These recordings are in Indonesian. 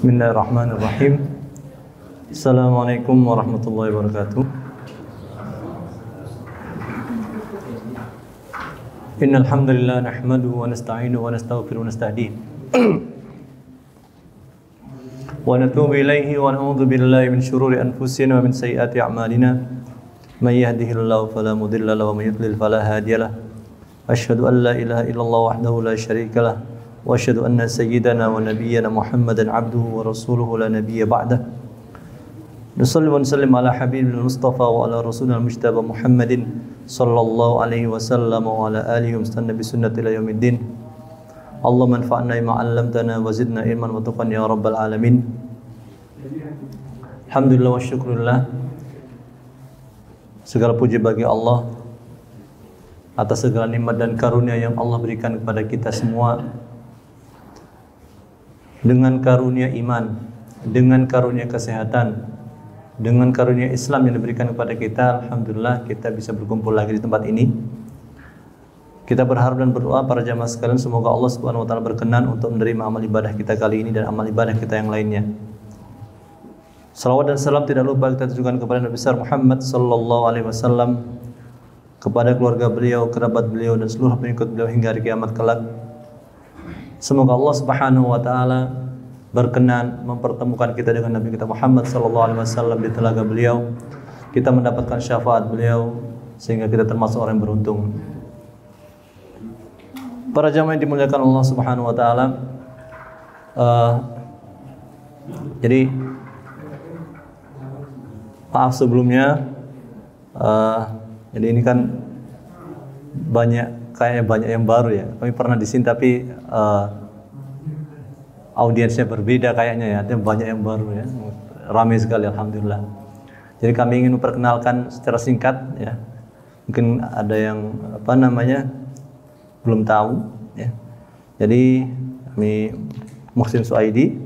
Bismillahirrahmanirrahim. Assalamualaikum warahmatullahi wabarakatuh. Innal hamdalillah nahmaduhu wa nasta'inuhu wa nastaghfiruhu wa nastahdihi wa natubu ilaihi wa na'udzu billahi min syururi anfusina wa min sayyiati a'malina. May yahdihillahu fala mudilla lahu wa may yudlil fala hadiya lahu. Asyhadu an la ilaha illallah wahdahu la syarika lahu wa asyhadu anna sayyidana wa nabiyyana Muhammadan abduhu wa rasuluhu la nabiyya ba'dah. Nusalli wa nusallim ala habibil mustafa wa ala rasulil mujtaba Muhammadin sallallahu alaihi wasallam wa ala alihi wa sallam bi sunnati ila yaumiddin. Allahumma anfa'na bima 'allamtana wa zidna ilman wa taqwan ya rabbal alamin. Alhamdulillah wa syukrulillah. Segala puji bagi Allah atas segala nikmat dan karunia yang Allah berikan kepada kita semua. Dengan karunia iman, dengan karunia kesehatan, dengan karunia Islam yang diberikan kepada kita, alhamdulillah kita bisa berkumpul lagi di tempat ini. Kita berharap dan berdoa para jamaah sekalian, semoga Allah Subhanahu wa taala berkenan untuk menerima amal ibadah kita kali ini dan amal ibadah kita yang lainnya. Salawat dan salam tidak lupa kita tujukan kepada Nabi besar Muhammad sallallahu alaihi wasallam, kepada keluarga beliau, kerabat beliau dan seluruh pengikut beliau hingga hari kiamat kelak. Semoga Allah Subhanahu wa taala berkenan mempertemukan kita dengan Nabi kita Muhammad sallallahu alaihi wasallam di telaga beliau. Kita mendapatkan syafaat beliau sehingga kita termasuk orang yang beruntung. Para jamaah yang dimuliakan Allah Subhanahu wa taala, jadi maaf sebelumnya, jadi ini kan kayaknya banyak yang baru ya. Kami pernah di sini tapi audiensnya berbeda kayaknya ya. Artinya banyak yang baru ya. Ramai sekali alhamdulillah. Jadi kami ingin memperkenalkan secara singkat ya. Mungkin ada yang belum tahu ya. Jadi kami Muhsin Suaidi,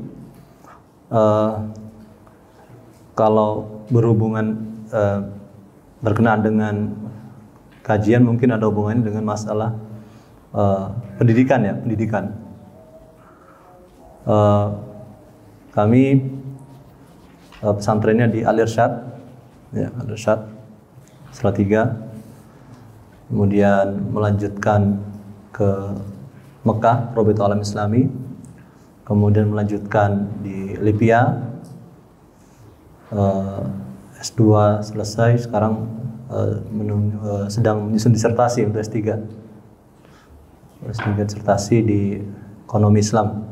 kalau berhubungan berkenaan dengan kajian mungkin ada hubungannya dengan masalah pendidikan ya, pendidikan. Kami pesantrennya di Al-Irsyad, ya, Al-Irsyad Salatiga, kemudian melanjutkan ke Mekah, Robitul Alam Islami, kemudian melanjutkan di Libya, S2 selesai, sekarang sedang menyusun disertasi untuk S3 disertasi di ekonomi Islam.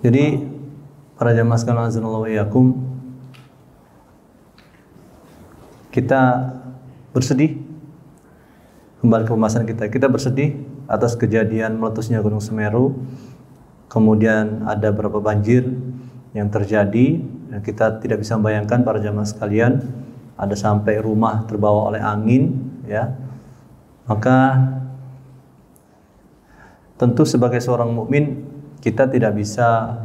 Jadi para jamaah sekalian azanallahu wa iyyakum, kita bersedih kembali ke pembahasan kita. Kita bersedih atas kejadian meletusnya Gunung Semeru, kemudian ada beberapa banjir yang terjadi dan kita tidak bisa membayangkan para jamaah sekalian, ada sampai rumah terbawa oleh angin ya. Maka tentu sebagai seorang mukmin kita tidak bisa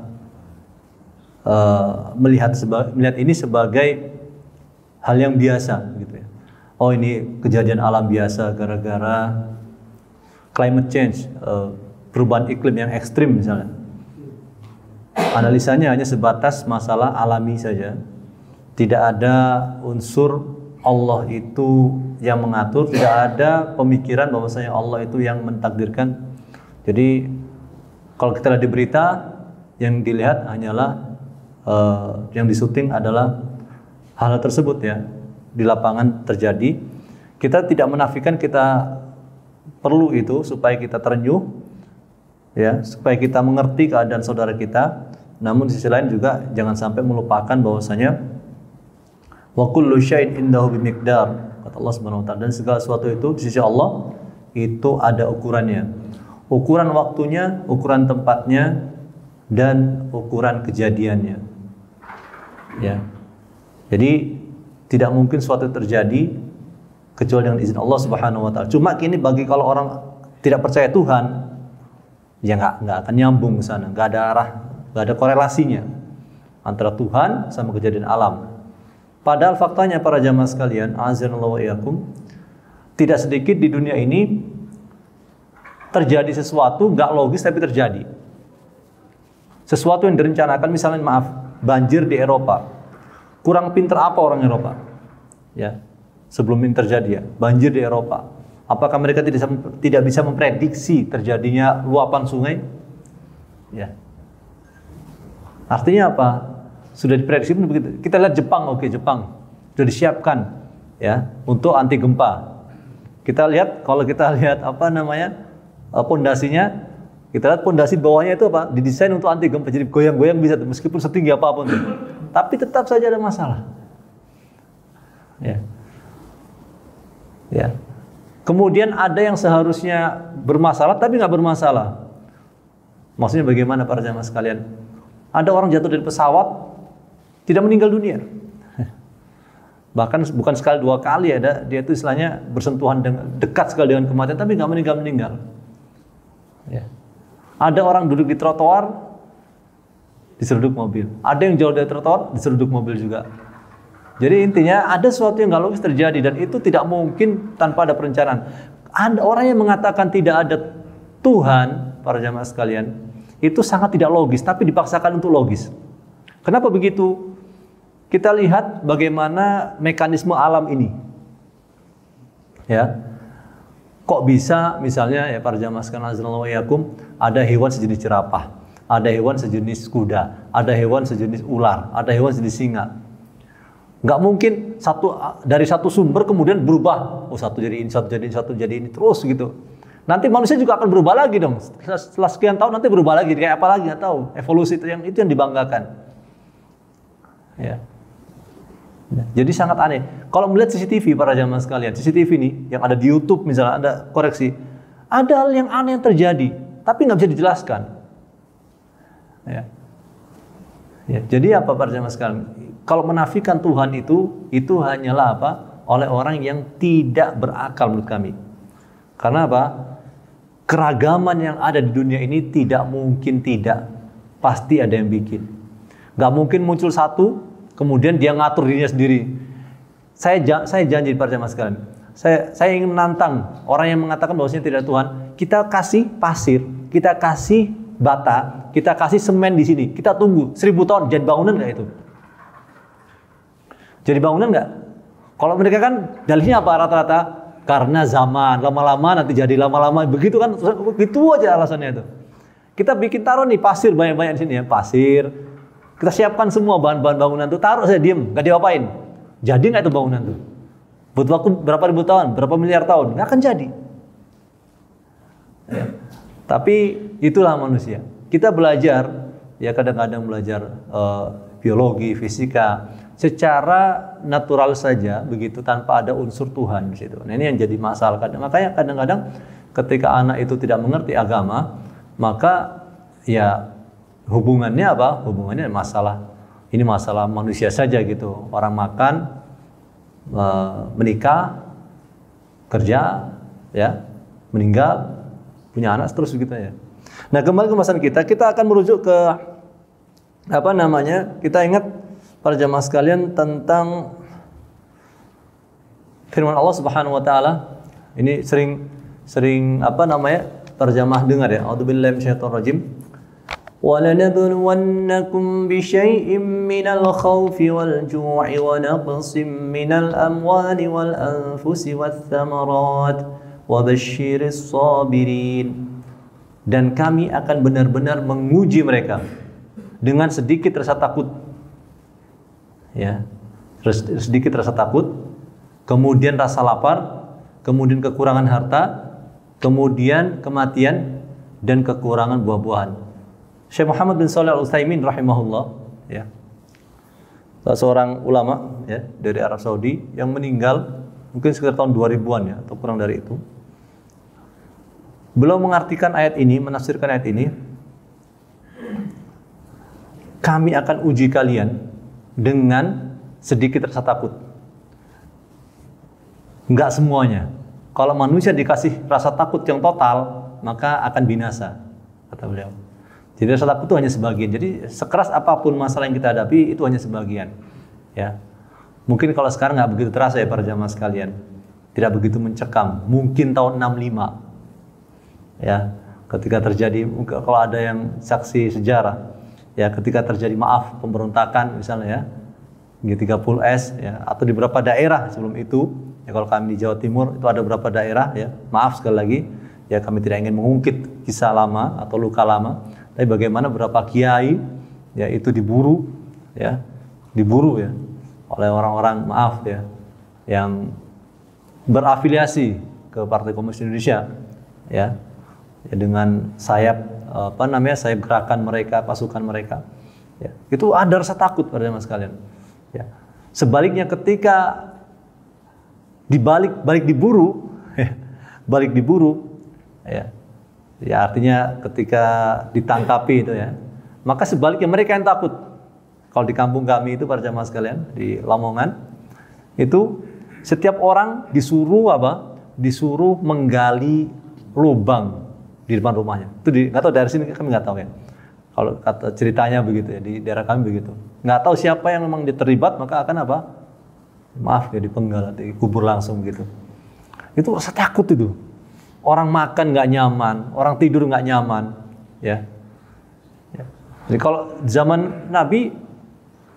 melihat ini sebagai hal yang biasa gitu ya. Oh, ini kejadian alam biasa gara-gara climate change, perubahan iklim yang ekstrim misalnya. Analisanya hanya sebatas masalah alami saja. Tidak ada unsur Allah itu yang mengatur, tidak ada pemikiran bahwasanya Allah itu yang mentakdirkan. Jadi kalau kita lihat di berita, yang dilihat hanyalah yang disuting adalah hal tersebut ya, di lapangan terjadi. Kita tidak menafikan kita perlu itu supaya kita terenyuh ya, supaya kita mengerti keadaan saudara kita. Namun di sisi lain juga jangan sampai melupakan bahwasanya wa kullu syai'in indahu bimiqdar, kata Allah Subhanahu wa taala, dan segala sesuatu itu di sisi Allah itu ada ukurannya. Ukuran waktunya, ukuran tempatnya, dan ukuran kejadiannya. Ya. Jadi tidak mungkin suatu terjadi kecuali dengan izin Allah Subhanahu wa taala. Cuma kini bagi kalau orang tidak percaya Tuhan, ya nggak akan nyambung ke sana, nggak ada arah, nggak ada korelasinya antara Tuhan sama kejadian alam. Padahal faktanya para jamaah sekalian, azanallahu wa iyyakum, tidak sedikit di dunia ini terjadi sesuatu nggak logis tapi terjadi. Sesuatu yang direncanakan, misalnya maaf, banjir di Eropa. Kurang pinter apa orang Eropa? Ya, sebelum ini terjadi ya, banjir di Eropa. Apakah mereka tidak bisa memprediksi terjadinya luapan sungai? Ya. Artinya apa? Sudah diprediksi begitu. Kita lihat Jepang, oke, Jepang sudah disiapkan ya untuk anti gempa. Kita lihat, kalau kita lihat apa namanya pondasinya, kita lihat pondasi bawahnya itu apa? Didesain untuk anti gempa, jadi goyang-goyang bisa meskipun setinggi apapun. Tapi tetap saja ada masalah. Ya. Ya. Kemudian ada yang seharusnya bermasalah tapi nggak bermasalah. Maksudnya bagaimana para jamaah sekalian? Ada orang jatuh dari pesawat tidak meninggal dunia. Bahkan bukan sekali dua kali, ada dia itu istilahnya bersentuhan dekat sekali dengan kematian tapi nggak meninggal. Ya. Ada orang duduk di trotoar diseruduk mobil. Ada yang jauh dari trotoar diseruduk mobil juga. Jadi intinya ada sesuatu yang nggak logis terjadi dan itu tidak mungkin tanpa ada perencanaan. Ada orang yang mengatakan tidak ada Tuhan, para jamaah sekalian, itu sangat tidak logis tapi dipaksakan untuk logis. Kenapa begitu? Kita lihat bagaimana mekanisme alam ini. Ya. Kok bisa misalnya ya para jamaah sekalian azallahu wa iyyakum, ada hewan sejenis jerapah, ada hewan sejenis kuda, ada hewan sejenis ular, ada hewan sejenis singa. Nggak mungkin dari satu sumber kemudian berubah. Oh, satu jadi ini, satu jadi ini terus gitu. Nanti manusia juga akan berubah lagi dong. Setelah sekian tahun nanti berubah lagi kayak apa lagi nggak tahu. Evolusi itu yang dibanggakan. Ya. Jadi sangat aneh. Kalau melihat CCTV para jamaah sekalian, CCTV ini yang ada di YouTube misalnya, ada koreksi, ada hal yang aneh yang terjadi, tapi nggak bisa dijelaskan. Ya. Ya. Jadi apa para jamaah sekalian? Kalau menafikan Tuhan itu hanyalah apa? Oleh orang yang tidak berakal menurut kami. Karena apa? Keragaman yang ada di dunia ini tidak mungkin tidak, pasti ada yang bikin. Nggak mungkin muncul satu, kemudian dia ngatur dirinya sendiri. Saya janji para jamaah sekalian, saya ingin menantang orang yang mengatakan bahwasanya tidak ada Tuhan. Kita kasih pasir, kita kasih bata, kita kasih semen di sini, kita tunggu 1000 tahun jadi bangunan nggak itu? Jadi bangunan nggak? Kalau mereka kan dalihnya apa rata-rata? Karena zaman, lama-lama nanti jadi lama-lama begitu kan, begitu aja alasannya itu. Kita bikin taruh nih pasir banyak-banyak di sini ya, pasir. Kita siapkan semua bahan-bahan bangunan itu, taruh saya diem, nggak diapain. Jadi nggak itu bangunan tuh? Butuh waktu berapa ribu tahun, berapa miliar tahun, nggak akan jadi. Ya. Tapi itulah manusia. Kita belajar, ya kadang-kadang belajar biologi, fisika, secara natural saja begitu tanpa ada unsur Tuhan di situ. Nah, ini yang jadi masalah. Makanya kadang-kadang ketika anak itu tidak mengerti agama, maka ya hubungannya apa? Hubungannya masalah. Ini masalah manusia saja gitu. Orang makan, menikah, kerja, ya, meninggal, punya anak terus begitu ya. Nah, kembali ke pembahasan kita akan merujuk ke apa namanya? Kita ingat para jamaah sekalian tentang firman Allah Subhanahu wa taala. Ini sering apa namanya? Para jamaah dengar ya. A'udzubillahi minasyaitonir rajim. Wa lanabluwannakum bisyai'im minal khaufi wal ju'i wa naqsim minal amwali wal anfusi wath thamarat wa basyiris sabirin. Dan kami akan benar-benar menguji mereka dengan sedikit rasa takut. Ya, sedikit rasa takut, kemudian rasa lapar, kemudian kekurangan harta, kemudian kematian dan kekurangan buah-buahan. Syekh Muhammad bin Shalih Al-Utsaimin rahimahullah, ya, seorang ulama ya dari Arab Saudi yang meninggal mungkin sekitar tahun 2000-an ya atau kurang dari itu. Beliau mengartikan ayat ini, menafsirkan ayat ini, kami akan uji kalian dengan sedikit rasa takut. Enggak semuanya. Kalau manusia dikasih rasa takut yang total, maka akan binasa, kata beliau. Jadi rasa takut itu hanya sebagian. Jadi sekeras apapun masalah yang kita hadapi, itu hanya sebagian. Ya, mungkin kalau sekarang nggak begitu terasa ya para jamaah sekalian, tidak begitu mencekam. Mungkin tahun 65, ya, ketika terjadi, kalau ada yang saksi sejarah, ya ketika terjadi maaf pemberontakan misalnya ya G30S ya, atau di beberapa daerah sebelum itu ya, kalau kami di Jawa Timur itu ada beberapa daerah ya, maaf sekali lagi ya, kami tidak ingin mengungkit kisah lama atau luka lama, tapi bagaimana beberapa kiai ya itu diburu ya oleh orang-orang maaf ya yang berafiliasi ke Partai Komunis Indonesia ya dengan sayap sayap gerakan mereka, pasukan mereka ya, itu ada rasa takut pada jemaah sekalian ya. Sebaliknya ketika balik diburu ya, artinya ketika ditangkapi itu ya, maka sebaliknya mereka yang takut. Kalau di kampung kami itu para jemaah sekalian di Lamongan itu setiap orang disuruh menggali lubang di depan rumahnya. Itu nggak tahu, dari sini kami nggak tahu ya. Kalau kata ceritanya begitu ya, di daerah kami begitu. Nggak tahu siapa yang memang terlibat, maka akan maaf ya, dipenggal, dikubur langsung gitu. Itu rasa takut itu. Orang makan nggak nyaman, orang tidur nggak nyaman, ya. Jadi kalau zaman Nabi,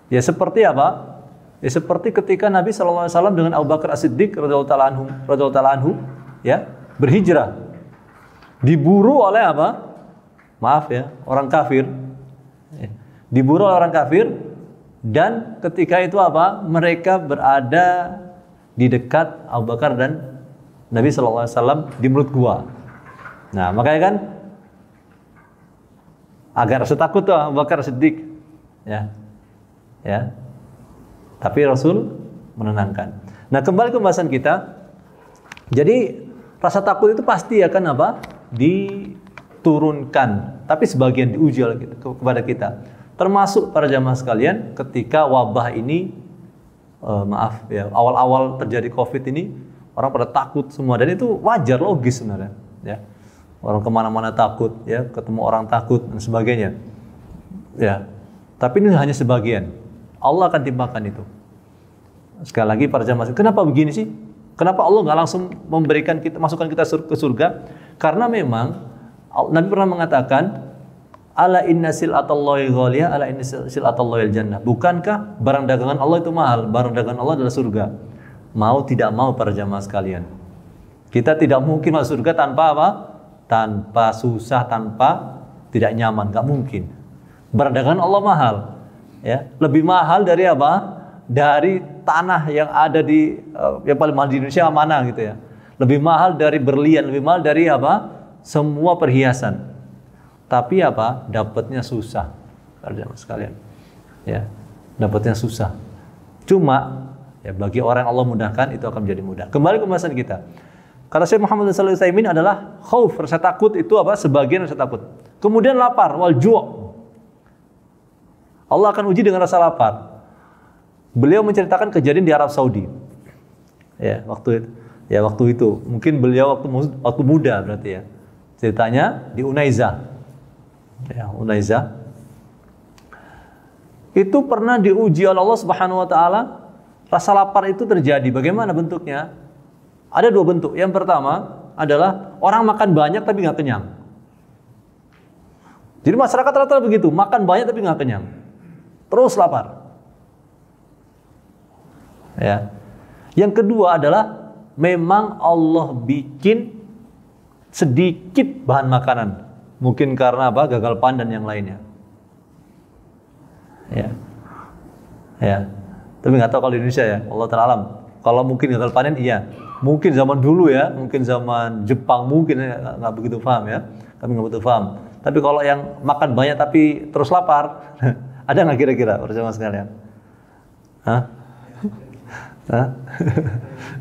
ya seperti apa? Ya seperti ketika Nabi SAW dengan Abu Bakar As-Siddiq radhiyallahu ta'ala anhu, ya berhijrah, diburu oleh apa? Maaf ya, orang kafir. Diburu oleh orang kafir, dan ketika itu apa? Mereka berada di dekat Abu Bakar dan Nabi SAW di mulut gua. Nah, makanya kan agak rasa takut tuh Abu Bakar Siddiq. Ya. Tapi Rasul menenangkan. Nah, kembali ke pembahasan kita. Jadi rasa takut itu pasti akan diturunkan, tapi sebagian diuji kepada kita. Termasuk para jamaah sekalian ketika wabah ini awal-awal terjadi Covid ini, orang pada takut semua, dan itu wajar, logis sebenarnya ya. Orang kemana-mana takut ya, ketemu orang takut dan sebagainya ya. Tapi ini hanya sebagian, Allah akan timpakan itu. Sekali lagi para jamaah, kenapa begini sih? Kenapa Allah nggak langsung masukkan kita ke surga? Karena memang Nabi pernah mengatakan, ala inna sil'atallahi ghaliyah, ala inna sil'atallahi al-jannah. Bukankah barang dagangan Allah itu mahal? Barang dagangan Allah adalah surga. Mau tidak mau para jamaah sekalian, kita tidak mungkin masuk surga tanpa apa? Tanpa susah, tanpa tidak nyaman, nggak mungkin. Barang dagangan Allah mahal, ya, lebih mahal dari apa? Dari tanah yang ada di yang paling mahal di Indonesia mana gitu ya. Lebih mahal dari berlian, lebih mahal dari apa? Semua perhiasan. Tapi apa? Dapatnya susah. Para sekalian. Ya, dapatnya susah. Cuma ya bagi orang yang Allah mudahkan itu akan menjadi mudah. Kembali ke pembahasan kita. Kata Syekh Muhammad Shalih Al-Utsaimin adalah khauf, rasa takut itu apa? Sebagian rasa takut. Kemudian lapar, wal ju'. Allah akan uji dengan rasa lapar. Beliau menceritakan kejadian di Arab Saudi. Ya, waktu itu. Mungkin beliau waktu muda berarti ya. Ceritanya di Unaiza. Ya, Unaiza. Itu pernah diuji oleh Allah Subhanahu wa taala. Rasa lapar itu terjadi. Bagaimana bentuknya? Ada dua bentuk. Yang pertama adalah orang makan banyak tapi nggak kenyang. Jadi masyarakat rata-rata begitu, makan banyak tapi nggak kenyang. Terus lapar. Ya. Yang kedua adalah memang Allah bikin sedikit bahan makanan, mungkin karena apa? Gagal panen dan yang lainnya. Ya. Tapi nggak tahu kalau di Indonesia ya, Allah ta'ala alam. Kalau mungkin gagal panen iya, mungkin zaman dulu ya, mungkin zaman Jepang mungkin nggak begitu paham ya, kami nggak begitu paham. Tapi kalau yang makan banyak tapi terus lapar, ada nggak kira-kira bersama sekalian? Hah?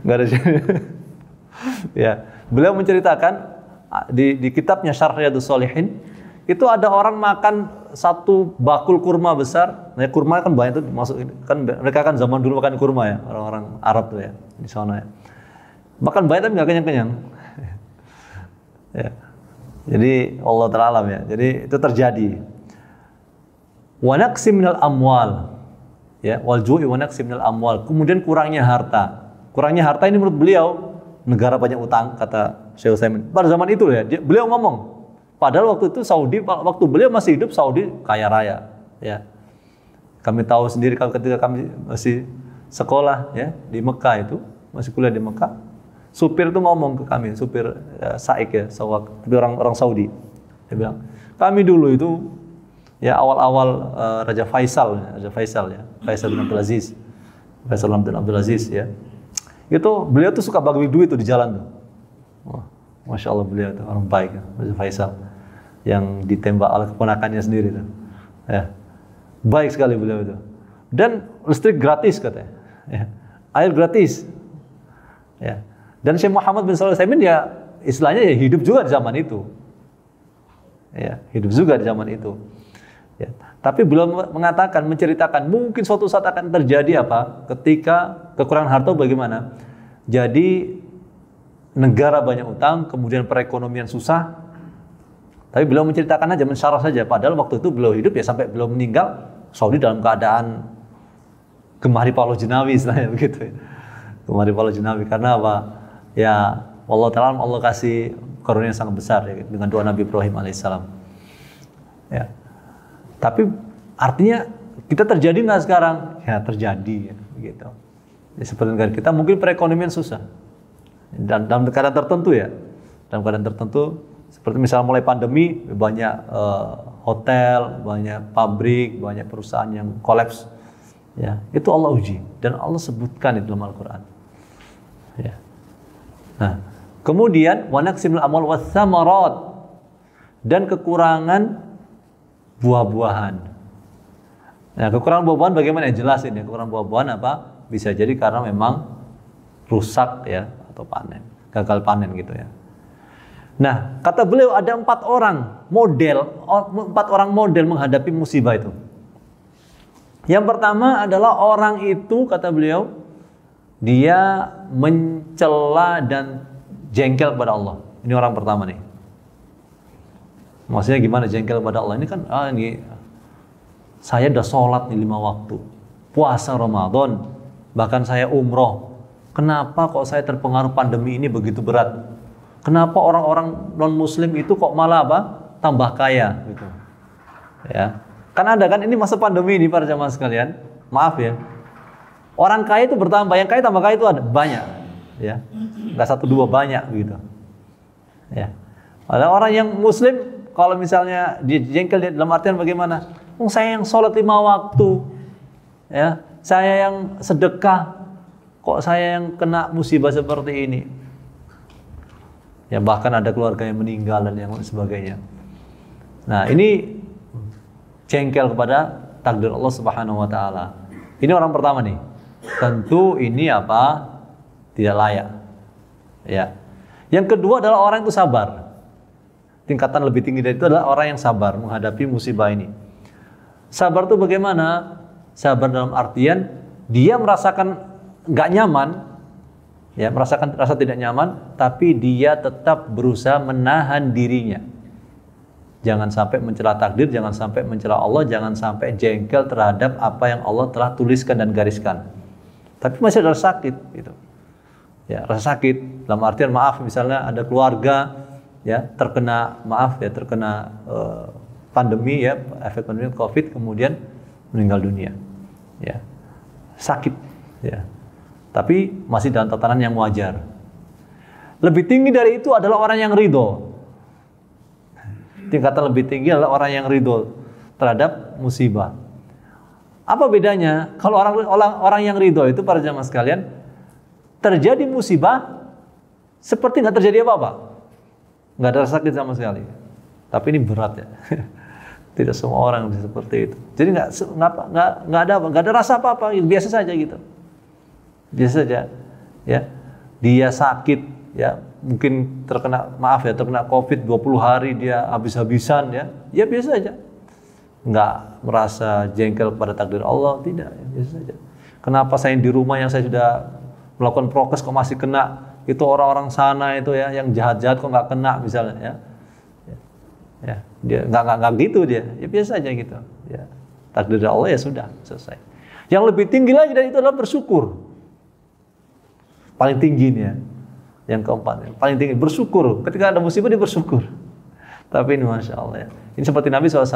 Nggak ada. Ya, beliau menceritakan di kitabnya Syarh Riyadhus Shalihin, itu ada orang makan satu bakul kurma besar. Nah, kurma kan banyak tuh masuk kan, mereka kan zaman dulu makan kurma ya, orang-orang Arab tuh ya di sana ya. Makan banyak tapi nggak kenyang-kenyang. Ya. Jadi Allah Ta'ala ya. Jadi itu terjadi. Wa naqsi minal amwal. Ya, wal ju'i wa naqsi minal amwal. Kemudian kurangnya harta. Kurangnya harta ini menurut beliau, negara banyak utang, kata Syekh Utsaimin. Pada zaman itu ya, beliau ngomong. Padahal waktu itu Saudi, waktu beliau masih hidup, Saudi kaya raya. Ya, kami tahu sendiri kalau ketika kami masih sekolah ya di Mekah itu, masih kuliah di Mekah, supir itu ngomong ke kami, supir Saik ya, tapi orang Saudi. Dia bilang, kami dulu itu ya awal-awal Raja Faisal ya, Faisal bin Abdul Aziz. Faisal bin Abdul Aziz ya. Itu beliau tuh suka bagi duit tuh di jalan tuh. Wah, Masya Allah beliau tuh orang baik ya, Raja Faisal yang ditembak oleh keponakannya sendiri tuh. Ya. Baik sekali beliau itu. Dan listrik gratis katanya. Ya. Air gratis. Ya. Dan Syekh Muhammad bin Shalih Al-Utsaimin ya istilahnya ya hidup juga di zaman itu. Ya, hidup juga di zaman itu. Ya. Tapi belum mengatakan, menceritakan mungkin suatu saat akan terjadi apa? Ketika kekurangan harta bagaimana? Jadi negara banyak utang, kemudian perekonomian susah. Tapi beliau menceritakan aja, mensyarah saja. Padahal waktu itu beliau hidup ya sampai beliau meninggal, Saudi dalam keadaan gemari Palau Jenawi istilahnya begitu. Gemari Palau Jenawi karena apa? Ya Allah Ta'ala Allah kasih karunia yang sangat besar ya, dengan doa Nabi Ibrahim alaihissalam. Ya. Tapi artinya kita terjadi nggak sekarang? Ya terjadi ya, gitu. Ya, seperti negara kita mungkin perekonomian susah. Dan dalam keadaan tertentu ya, dalam keadaan tertentu seperti misalnya mulai pandemi banyak hotel, banyak pabrik, banyak perusahaan yang kolaps. Ya, itu Allah uji dan Allah sebutkan itu dalam Al-Qur'an. Ya. Nah, kemudian wa naqsimul amwal was samarat dan kekurangan buah-buahan. Nah, kekurangan buah-buahan bagaimana? Jelasin ya, kekurangan buah-buahan apa? Bisa jadi karena memang rusak ya atau panen, gagal panen gitu ya. Nah, kata beliau ada 4 orang model menghadapi musibah itu. Yang pertama adalah orang itu, kata beliau, dia mencela dan jengkel kepada Allah. Ini orang pertama nih. Maksudnya gimana jengkel kepada Allah? Ini kan, ini saya udah sholat nih 5 waktu, puasa Ramadan, bahkan saya umroh. Kenapa kok saya terpengaruh pandemi ini begitu berat? Kenapa orang-orang non-muslim itu kok malah apa? Tambah kaya gitu. Ya. Kan ada kan ini masa pandemi ini para jamaah sekalian. Maaf ya. Orang kaya itu bertambah, yang kaya tambah kaya itu ada banyak, ya. Enggak 1 2 banyak gitu. Ya. Ada orang yang muslim kalau misalnya dia jengkel dalam artian bagaimana? Saya yang sholat 5 waktu. Ya, saya yang sedekah. Kok saya yang kena musibah seperti ini? Ya bahkan ada keluarga yang meninggal dan yang sebagainya. Nah ini jengkel kepada takdir Allah Subhanahu Wa Taala. Ini orang pertama nih. Tentu ini apa? Tidak layak. Ya. Yang kedua adalah orang itu sabar. Tingkatan lebih tinggi dari itu adalah orang yang sabar menghadapi musibah ini. Sabar itu bagaimana? Sabar dalam artian dia merasakan nggak nyaman. Ya, merasakan rasa tidak nyaman, tapi dia tetap berusaha menahan dirinya. Jangan sampai mencela takdir, jangan sampai mencela Allah, jangan sampai jengkel terhadap apa yang Allah telah tuliskan dan gariskan. Tapi masih ada rasa sakit, gitu. Ya, rasa sakit dalam artian maaf, misalnya ada keluarga ya terkena pandemi ya, efek pandemi COVID kemudian meninggal dunia. Ya. Sakit, ya. Tapi masih dalam tatanan yang wajar. Lebih tinggi dari itu adalah orang yang ridho. Tingkatan lebih tinggi adalah orang yang ridho terhadap musibah. Apa bedanya? Kalau orang yang ridho itu para jamaah sekalian, terjadi musibah seperti nggak terjadi apa-apa, nggak ada sakit sama sekali. Tapi ini berat ya. Tidak semua orang bisa seperti itu. Jadi nggak ada rasa apa-apa, biasa saja gitu. Biasa saja, ya. Dia sakit, ya. Mungkin terkena COVID 20 hari dia habis-habisan, ya. Ya biasa saja. Nggak merasa jengkel pada takdir Allah, tidak. Ya, biasa saja. Kenapa saya di rumah yang saya sudah melakukan prokes kok masih kena? Itu orang-orang sana itu ya, yang jahat-jahat kok nggak kena misalnya, ya. Ya, dia nggak gitu dia. Ya biasa aja gitu. Ya. Takdir Allah ya sudah selesai. Yang lebih tinggi lagi dari itu adalah bersyukur. Paling tinggi nih ya. Yang keempat, ya. Paling tinggi bersyukur. Ketika ada musibah dia bersyukur. Tapi ini masya Allah ya. Ini seperti Nabi SAW.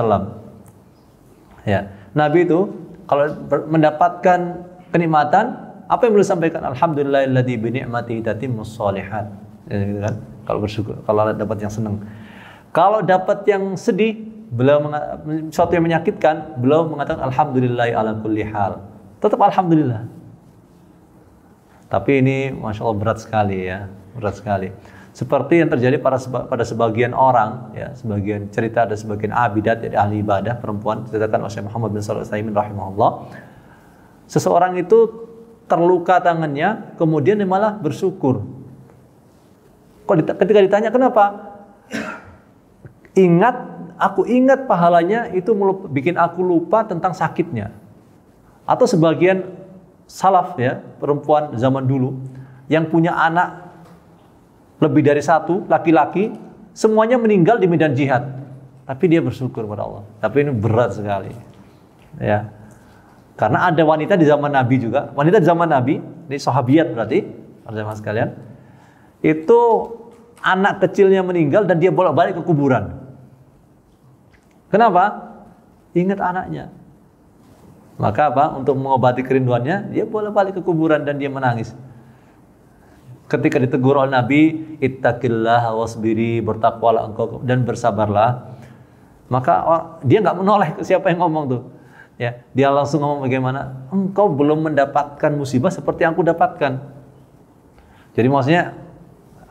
Ya, Nabi itu kalau mendapatkan kenikmatan, apa yang beliau sampaikan? Alhamdulillahilladzi bi ni'matihi tatimmus shalihat. Ya, gitu kan? Kalau bersyukur, kalau dapat yang senang. Kalau dapat yang sedih, beliau sesuatu yang menyakitkan, beliau mengatakan alhamdulillahi ala kulli hal. Tetap alhamdulillah. Tapi ini Masya Allah berat sekali ya, berat sekali. Seperti yang terjadi pada sebagian orang, ya, sebagian cerita ada sebagian abidat, jadi ahli ibadah perempuan, diceritakan oleh Syekh Muhammad bin Shalih Al-Utsaimin rahimahullah. Seseorang itu terluka tangannya, kemudian dia malah bersyukur. Ketika ditanya kenapa? Aku ingat pahalanya itu bikin aku lupa tentang sakitnya. Atau sebagian salaf ya, perempuan zaman dulu yang punya anak lebih dari satu, laki-laki, semuanya meninggal di medan jihad. Tapi dia bersyukur pada Allah. Tapi ini berat sekali. Ya. Karena ada wanita di zaman Nabi juga. Wanita di zaman Nabi, ini sahabiat berarti, teman-teman sekalian. Itu anak kecilnya meninggal dan dia bolak-balik ke kuburan. Kenapa? Ingat anaknya. Maka apa? Untuk mengobati kerinduannya, dia bolak-balik ke kuburan dan dia menangis. Ketika ditegur oleh Nabi, ittaqillaha wasbiri, bertakwalah engkau dan bersabarlah. Maka dia nggak menoleh ke siapa yang ngomong tuh. Ya, dia langsung ngomong bagaimana? Engkau belum mendapatkan musibah seperti yang aku dapatkan. Jadi maksudnya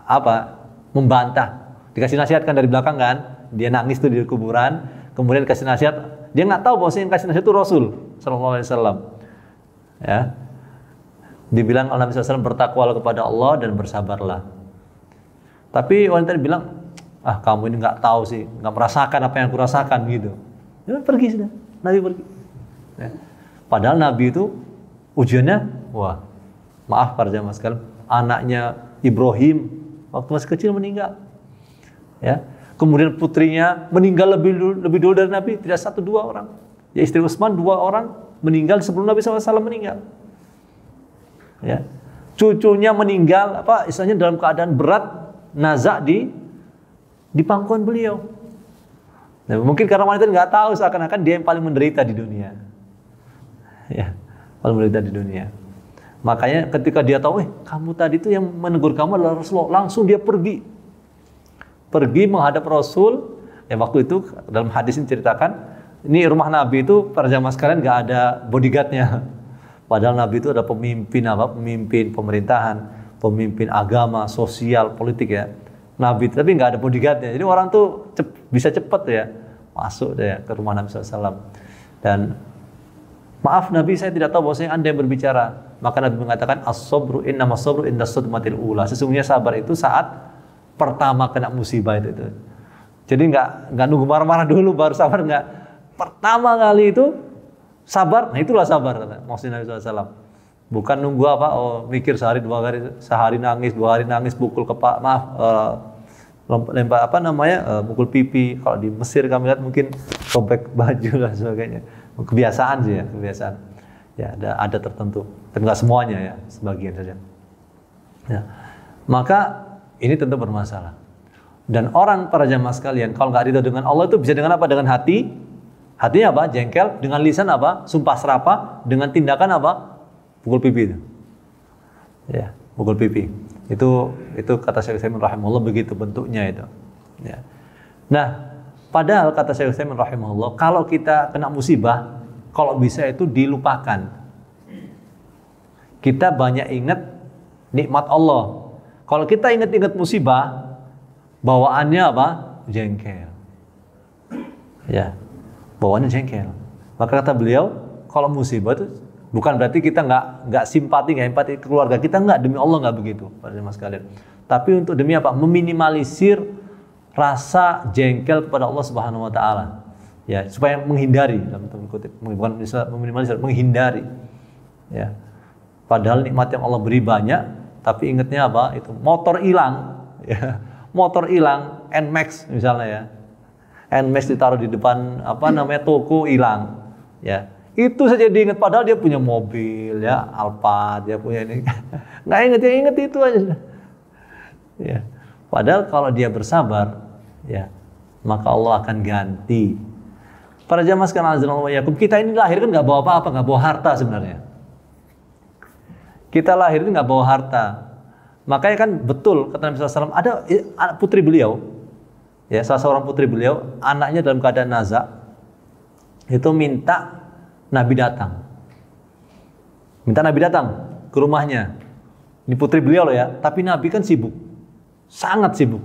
apa? Membantah. Dikasih nasihat kan dari belakang kan? Dia nangis tuh di kuburan, kemudian dikasih nasihat. Dia nggak tahu bahwa yang kasih nasihat itu Rasul sallallahu alaihi wasallam. Ya. Dibilang oleh Nabi SAW bertakwalah kepada Allah dan bersabarlah. Tapi wanita bilang, kamu ini nggak tahu sih, nggak merasakan apa yang aku rasakan gitu. Ya, pergi sudah, Nabi pergi. Ya. Padahal Nabi itu ujiannya, maaf para jamaah sekalian, anaknya Ibrahim waktu masih kecil meninggal. Ya. Kemudian putrinya meninggal lebih dulu dari Nabi, tidak 1-2 orang. Ya, istri Utsman 2 orang meninggal sebelum Nabi SAW meninggal. Ya. Cucunya meninggal istilahnya dalam keadaan berat, nazak di pangkuan beliau. Nah, mungkin karena wanita nggak tahu, seakan-akan dia yang paling menderita di dunia. Ya, paling menderita di dunia. Makanya ketika dia tahu, kamu tadi itu yang menegur kamu adalah Rasulullah, langsung dia pergi menghadap Rasul. Ya, waktu itu dalam hadis ini ceritakan, ini rumah Nabi itu para jamaah sekalian nggak ada bodyguardnya. Padahal Nabi itu ada pemimpin pemerintahan, pemimpin agama, sosial, politik ya. Nabi tapi nggak ada bodyguardnya. Jadi orang tuh bisa cepat ya masuk ya ke rumah Nabi SAW. Dan maaf Nabi, saya tidak tahu bahwasanya Anda yang berbicara. Maka Nabi mengatakan as-sabru innamas sabru inda sadmatil ula. Sesungguhnya sabar itu saat pertama kena musibah itu. Jadi nggak nunggu marah-marah dulu baru sabar, nggak. Pertama kali itu sabar, nah itulah sabar kata maksudnya Nabi SAW. Bukan nunggu mikir sehari 2 hari, sehari nangis, 2 hari nangis, pukul lempar pukul pipi. Kalau di Mesir kami lihat mungkin sobek baju dan sebagainya. Kebiasaan sih ya, kebiasaan. Ya ada tertentu, dan nggak semuanya ya, sebagian saja. Ya. Maka ini tentu bermasalah. Dan orang para jamaah sekalian, kalau nggak ridho dengan Allah itu bisa dengan apa? Dengan hati. Hatinya apa? Jengkel. Dengan lisan apa? Sumpah serapah. Dengan tindakan apa? Pukul pipi itu. Ya, pukul pipi. Itu kata Syekh Utsaimin rahimahullah, begitu bentuknya itu. Ya. Nah, padahal kata Syekh Utsaimin rahimahullah, kalau kita kena musibah, kalau bisa itu dilupakan. Kita banyak ingat nikmat Allah. Kalau kita ingat-ingat musibah, bawaannya apa? Jengkel. Ya. Bawaannya jengkel. Maka kata beliau, kalau musibah itu bukan berarti kita nggak simpati, nggak empati ke keluarga kita, nggak, demi Allah nggak begitu, para jemaah sekalian. Tapi untuk demi apa? Meminimalisir rasa jengkel kepada Allah Subhanahu Wa Taala, ya, supaya menghindari, dalam tanda kutip, bukan meminimalisir, menghindari. Ya. Padahal nikmat yang Allah beri banyak, tapi ingatnya apa? Itu motor hilang, ya. Motor hilang, Nmax misalnya ya. Nmax ditaruh di depan toko, hilang, ya itu saja diingat, padahal dia punya mobil ya, Alphard, dia punya ini, nggak inget itu aja, ya. Padahal kalau dia bersabar, ya, maka Allah akan ganti Para jamaah sekalian azanallahu wa iyyakum, kita ini lahir kan nggak bawa apa-apa, nggak bawa harta sebenarnya. Kita lahir ini nggak bawa harta. Makanya kan betul kata Nabi SAW, ada putri beliau, ya salah seorang putri beliau, anaknya dalam keadaan nazak, itu minta Nabi datang. Minta Nabi datang ke rumahnya. Ini putri beliau loh ya, tapi Nabi kan sibuk, sangat sibuk.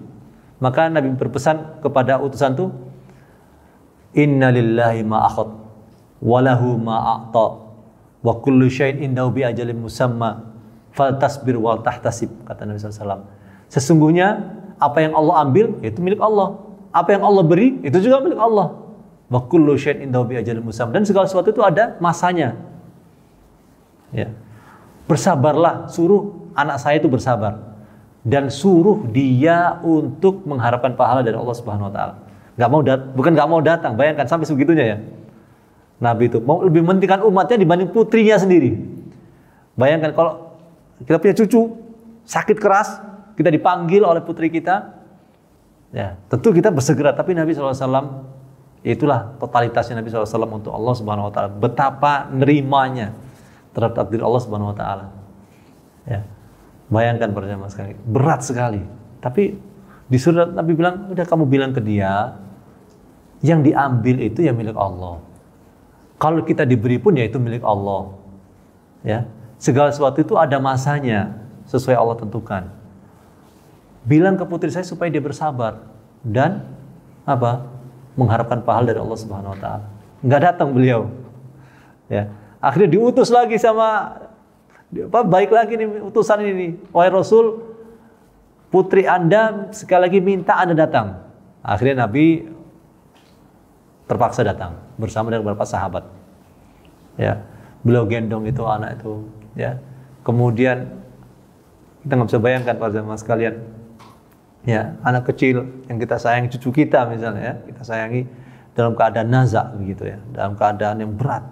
Maka Nabi berpesan kepada utusan itu, Inna lillahi ma akhad, walahu ma a'ta, wa kullu syai'in indahu bi ajalin musamma, faltasbir wal tahtasib, kata Nabi SAW. Sesungguhnya apa yang Allah ambil itu milik Allah, apa yang Allah beri itu juga milik Allah. Wa kullu syai'in indahu bi ajalin musamma, dan segala sesuatu itu ada masanya. Ya. Bersabarlah, suruh anak saya itu bersabar, dan suruh dia untuk mengharapkan pahala dari Allah Subhanahu wa taala. Bukan nggak mau datang, bayangkan sampai sebegitunya ya. Nabi itu mau lebih mementingkan umatnya dibanding putrinya sendiri. Bayangkan kalau kita punya cucu sakit keras, kita dipanggil oleh putri kita, ya tentu kita bersegera. Tapi Nabi SAW, itulah totalitasnya Nabi SAW untuk Allah Subhanahu wa taala. Betapa nerimanya terhadap takdir Allah Subhanahu wa taala. Ya. Bayangkan para jamaah sekali, berat sekali. Tapi di surat Nabi bilang, udah kamu bilang ke dia, yang diambil itu ya milik Allah. Kalau kita diberi pun ya itu milik Allah. Ya, segala sesuatu itu ada masanya sesuai Allah tentukan. Bilang ke putri saya supaya dia bersabar dan apa? Mengharapkan pahala dari Allah Subhanahu wa taala. Enggak datang beliau. Ya. Akhirnya diutus lagi sama baik lagi nih utusan ini. Wahai Rasul, putri Anda sekali lagi minta Anda datang. Akhirnya Nabi terpaksa datang bersama dengan beberapa sahabat. Ya, beliau gendong itu anak itu. Ya, kemudian kita nggak bisa bayangkan para jamaah sekalian. Ya, anak kecil yang kita sayangi, cucu kita misalnya, ya, kita sayangi dalam keadaan nazak begitu ya, dalam keadaan yang berat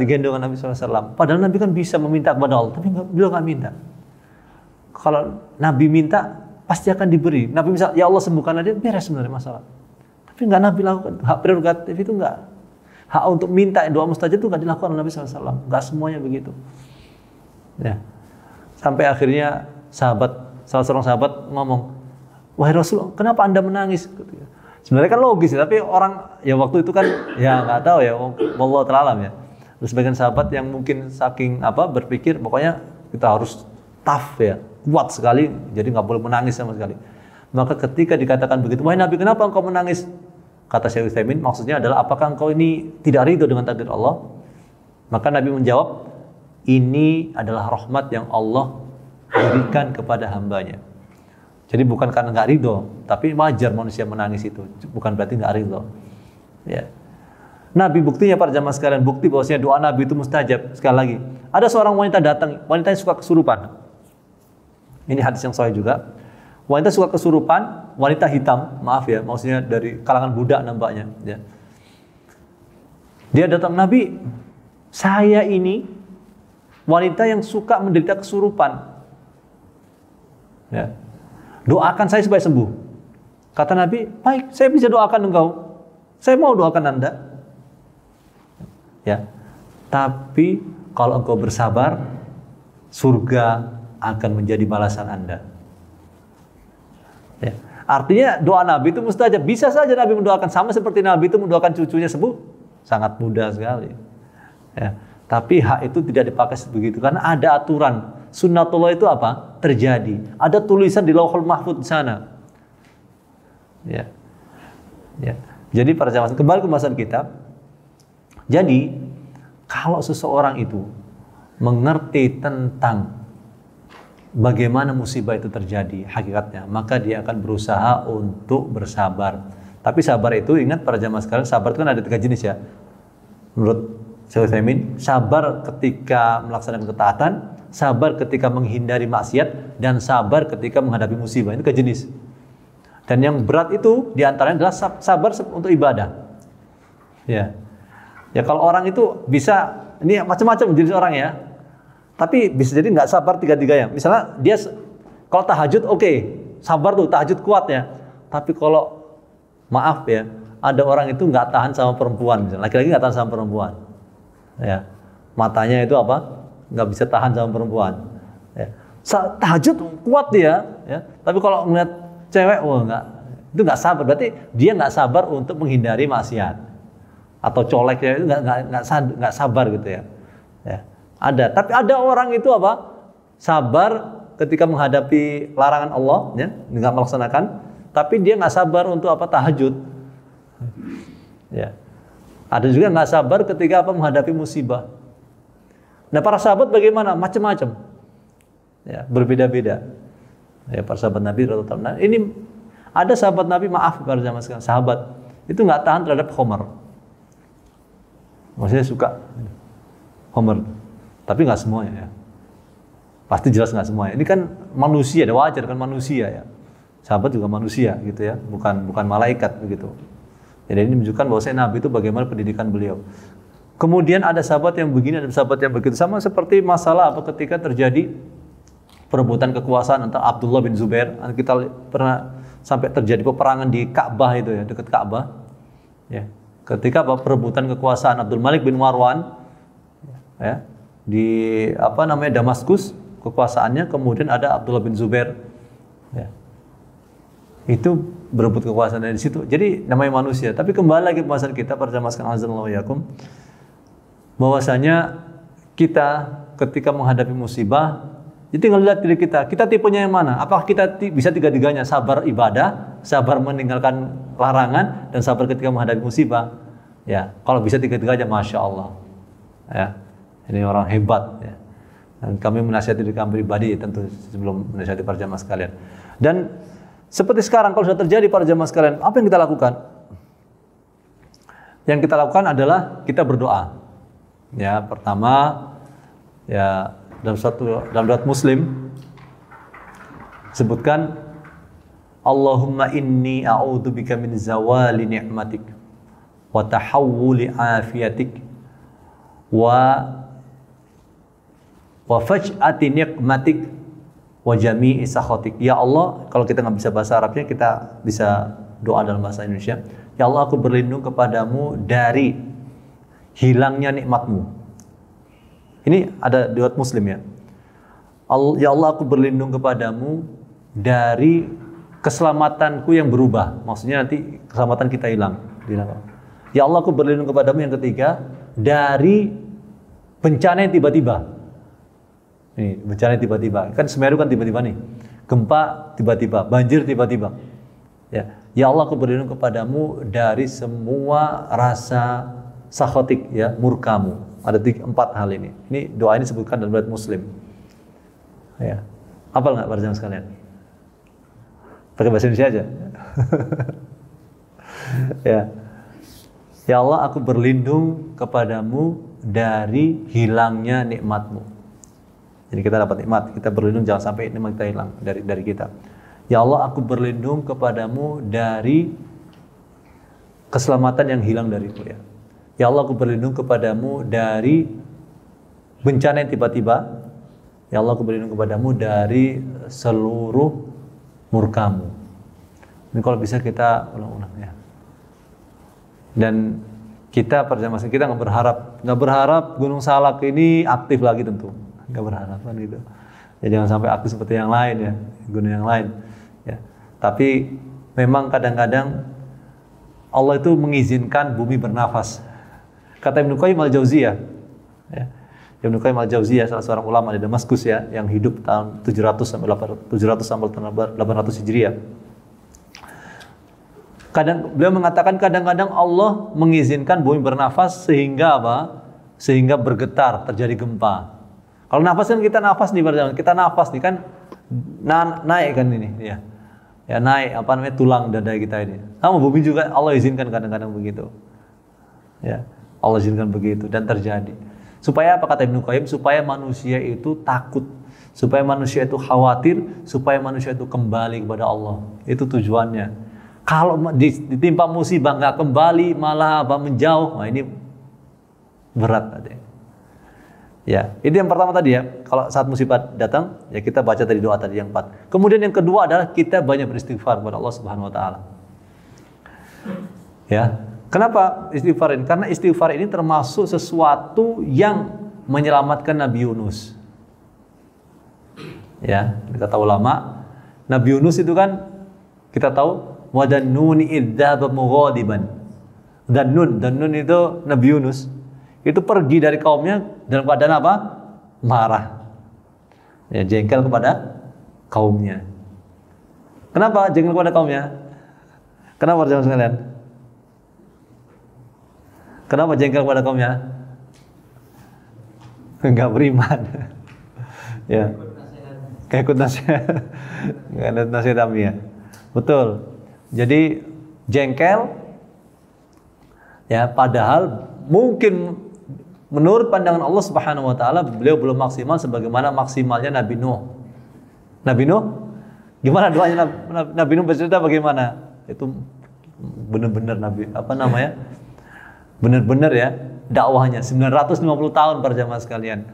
digendong Nabi SAW. Padahal Nabi kan bisa meminta kepada Allah, tapi beliau nggak minta. Kalau Nabi minta pasti akan diberi. Nabi misal, ya Allah sembuhkanlah dia, beres sebenarnya masalah. Tapi nggak Nabi lakukan. Hak prerogatif itu nggak. Hak untuk minta doa mustajab itu nggak dilakukan oleh Nabi SAW. Nggak semuanya begitu. Ya. Sampai akhirnya salah seorang sahabat ngomong, wahai Rasul, kenapa Anda menangis? Sebenarnya kan logis, tapi orang ya waktu itu kan ya nggak tahu ya, wallahu ta'ala alam ya. Terus sebagian sahabat yang mungkin saking berpikir pokoknya kita harus tough ya, kuat sekali, jadi nggak boleh menangis sama sekali. Maka ketika dikatakan begitu, wahai Nabi, kenapa engkau menangis? Kata Syekh Utsaimin, maksudnya adalah apakah engkau ini tidak ridho dengan takdir Allah? Maka Nabi menjawab, ini adalah rahmat yang Allah berikan kepada hambanya. Jadi bukan karena nggak ridho, tapi wajar manusia menangis itu, bukan berarti nggak ridho. Ya. Nabi buktinya para jamaah sekalian, bukti bahwasanya doa Nabi itu mustajab. Sekali lagi, ada seorang wanita datang, wanita yang suka kesurupan. Ini hadis yang sahih juga. Wanita suka kesurupan, wanita hitam, maaf ya, maksudnya dari kalangan budak nampaknya. Ya. Dia datang, Nabi, saya ini wanita yang suka menderita kesurupan. Ya. Doakan saya supaya sembuh. Kata Nabi, baik, saya bisa doakan engkau. Saya mau doakan Anda. Ya. Tapi kalau engkau bersabar, surga akan menjadi balasan Anda. Ya. Artinya doa Nabi itu mustajab. Bisa saja Nabi mendoakan, sama seperti Nabi itu mendoakan cucunya sembuh. Sangat mudah sekali. Ya. Tapi hak itu tidak dipakai begitu karena ada aturan. Sunnatullah itu apa? Terjadi. Ada tulisan di Lauhul Mahfuz di sana. Ya. Ya. Jadi para jamaah, kembali ke pembahasan kita. Jadi kalau seseorang itu mengerti tentang bagaimana musibah itu terjadi hakikatnya, maka dia akan berusaha untuk bersabar. Tapi sabar itu, ingat para jamaah sekalian, sabar itu kan ada 3 jenis ya. Menurut Syekh Utsaimin, sabar ketika melaksanakan ketaatan, sabar ketika menghindari maksiat, dan sabar ketika menghadapi musibah. Itu 3 jenis. Dan yang berat itu diantaranya adalah sabar untuk ibadah. Ya, ya kalau orang itu bisa, ini macam-macam jenis orang ya. Tapi bisa jadi nggak sabar 3-3-nya. Misalnya dia kalau tahajud oke, sabar tuh tahajud kuat ya. Tapi kalau maaf ya, ada orang itu nggak tahan sama perempuan, misalnya laki-laki nggak tahan sama perempuan, ya matanya itu apa, nggak bisa tahan sama perempuan, ya. Tahajud kuat dia, ya. Tapi kalau ngeliat cewek, wah nggak, itu nggak sabar, berarti dia nggak sabar untuk menghindari maksiat atau colek ya, itu nggak sabar gitu ya. Ya. Ada, tapi ada orang itu apa, sabar ketika menghadapi larangan Allah, ya, nggak melaksanakan, tapi dia nggak sabar untuk apa, tahajud. Ya. Ada juga nggak sabar ketika apa, menghadapi musibah. Nah para sahabat bagaimana? Macam-macam. Ya, berbeda-beda. Ya, para sahabat Nabi radhiyallahu anhum. Nah, ini ada sahabat Nabi, maaf para jamaah sekalian, sahabat itu nggak tahan terhadap khamar. Maksudnya suka khamar, tapi nggak semuanya ya. Pasti jelas nggak semuanya. Ini kan manusia, ada wajar kan manusia ya. Sahabat juga manusia gitu ya, bukan malaikat begitu. Jadi ini menunjukkan bahwa Nabi itu bagaimana pendidikan beliau. Kemudian ada sahabat yang begini, ada sahabat yang begitu. Sama seperti masalah apa ketika terjadi perebutan kekuasaan antara Abdullah bin Zubair. Kita pernah sampai terjadi peperangan di Ka'bah itu ya, dekat Ka'bah. Ya. Ketika perebutan kekuasaan Abdul Malik bin Marwan ya, di apa namanya Damaskus kekuasaannya, kemudian ada Abdullah bin Zubair ya. Itu berebut kekuasaan dari situ. Jadi namanya manusia. Tapi kembali lagi pembahasan kita para jamaah sekalian azanallahu yakum, bahwasanya kita ketika menghadapi musibah, jadi tinggal lihat diri kita tipenya yang mana? Apakah kita bisa tiga-tiganya, sabar ibadah, sabar meninggalkan larangan, dan sabar ketika menghadapi musibah? Ya, kalau bisa tiga-tiganya, masya Allah. Ya, ini orang hebat. Ya. Dan kami menasihati diri kami pribadi tentu sebelum menasihati para jamaah sekalian. Dan seperti sekarang kalau sudah terjadi para jamaah sekalian, apa yang kita lakukan? Yang kita lakukan adalah kita berdoa. Ya, pertama ya, dalam riwayat Muslim sebutkan Allahumma inni a'udzubika min zawali ni'matik wa tahawuli afiyatik wa faj'ati niqmatik wa jami'i sakhatik. Ya Allah, kalau kita nggak bisa bahasa Arabnya, kita bisa doa dalam bahasa Indonesia. Ya Allah, aku berlindung kepadamu dari hilangnya nikmatmu. Ini ada riwayat Muslim ya. Ya Allah, aku berlindung kepadamu dari keselamatanku yang berubah. Maksudnya nanti keselamatan kita hilang. Ya Allah, aku berlindung kepadamu, yang ketiga, dari bencana yang tiba-tiba. Ini bencana yang tiba-tiba. Kan Semeru kan tiba-tiba nih. Gempa tiba-tiba, banjir tiba-tiba. Ya Allah, aku berlindung kepadamu dari semua rasa sakhatik, ya, murkamu. Ada 4 hal ini. Ini doa ini disebutkan dalam riwayat Muslim. Ya. Hafal nggak para jamaah sekalian? Pakai bahasa Indonesia aja. Ya. Ya Allah, aku berlindung kepadamu dari hilangnya nikmatmu. Jadi kita dapat nikmat, kita berlindung jangan sampai nikmat kita hilang dari kita. Ya Allah, aku berlindung kepadamu dari keselamatan yang hilang dariku, ya. Ya Allah, aku berlindung kepadamu dari bencana yang tiba-tiba. Ya Allah, aku berlindung kepadamu dari seluruh murkamu. Ini kalau bisa kita ulang-ulang ya. Dan kita perjamaah kita nggak berharap Gunung Salak ini aktif lagi, tentu nggak berharap kan gitu. Ya jangan sampai aktif seperti yang lain ya, gunung yang lain. Ya. Tapi memang kadang-kadang Allah itu mengizinkan bumi bernafas. Kata Ibnu Qayyim al-Jauziyah, ya. Ibnu Qayyim al-Jauziyah salah seorang ulama di Damaskus ya, yang hidup tahun 700 sampai 800 Hijriah. Beliau mengatakan kadang-kadang Allah mengizinkan bumi bernafas sehingga apa? Sehingga bergetar, terjadi gempa. Kalau nafas kan kita nafas nih, kita nafas nih kan naik kan ini ya. Ya naik apa namanya tulang dada kita ini. Sama bumi juga Allah izinkan kadang-kadang begitu. Ya. Allah izinkan begitu dan terjadi. Supaya apa kata Ibnu Qayyim? Supaya manusia itu takut, supaya manusia itu khawatir, supaya manusia itu kembali kepada Allah. Itu tujuannya. Kalau ditimpa musibah nggak kembali, malah apa menjauh, nah ini berat tadi. Ya, itu yang pertama tadi ya. Kalau saat musibah datang, ya kita baca tadi doa tadi yang 4. Kemudian yang kedua adalah kita banyak beristighfar kepada Allah Subhanahu wa taala. Ya. Kenapa istighfar ini? Karena istighfar ini termasuk sesuatu yang menyelamatkan Nabi Yunus. Ya, kata ulama, Nabi Yunus itu kan kita tahu wadannuni idzaba mughadiban. Dannun itu Nabi Yunus. Itu pergi dari kaumnya dalam keadaan apa? Marah. Ya, jengkel kepada kaumnya. Kenapa jengkel kepada kaumnya? Kenapa jemaah sekalian? Kenapa jengkel kepada kaumnya? Enggak beriman. Ya. Kayak ikut nasihat. Enggak ada nasihat Nabi ya. Betul. Jadi jengkel ya, padahal mungkin menurut pandangan Allah Subhanahu wa taala beliau belum maksimal sebagaimana maksimalnya Nabi Nuh. Nabi Nuh gimana doanya Nabi Nuh bercerita bagaimana? Itu benar-benar Nabi benar-benar ya dakwahnya 950 tahun para jamaah sekalian.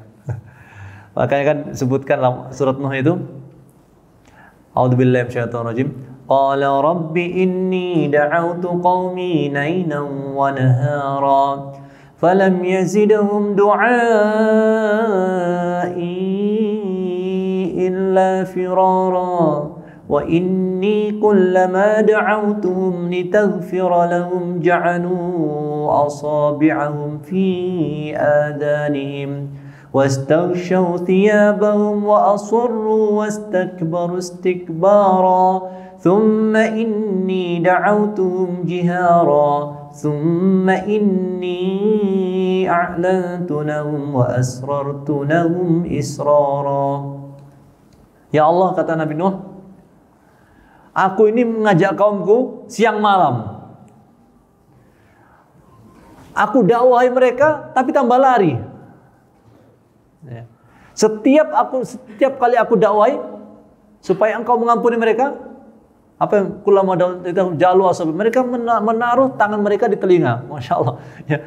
Makanya kan sebutkan surat Nuh itu A'udzubillahi minasyaitonir rajim. Qala rabbi inni da'awtu qaumi laylan wa nahara falam yazidhum du'ai illa firara. وإني كلما دعوتهم لتغفر لهم جعلوا أصابعهم في آذانهم واستغشوا ثيابهم وأصروا واستكبروا استكبارا ثم إني دعوتهم جهارا ثم إني أعلنت لهم وأسررت لهم إسرارا. Ya Allah, kata Nabi Nuh, aku ini mengajak kaumku siang malam. Aku dakwahi mereka tapi tambah lari. Ya. Setiap kali aku dakwahi supaya engkau mengampuni mereka, apa yang kulama itu jalu asab, mereka menaruh tangan mereka di telinga. Masya Allah. Ya,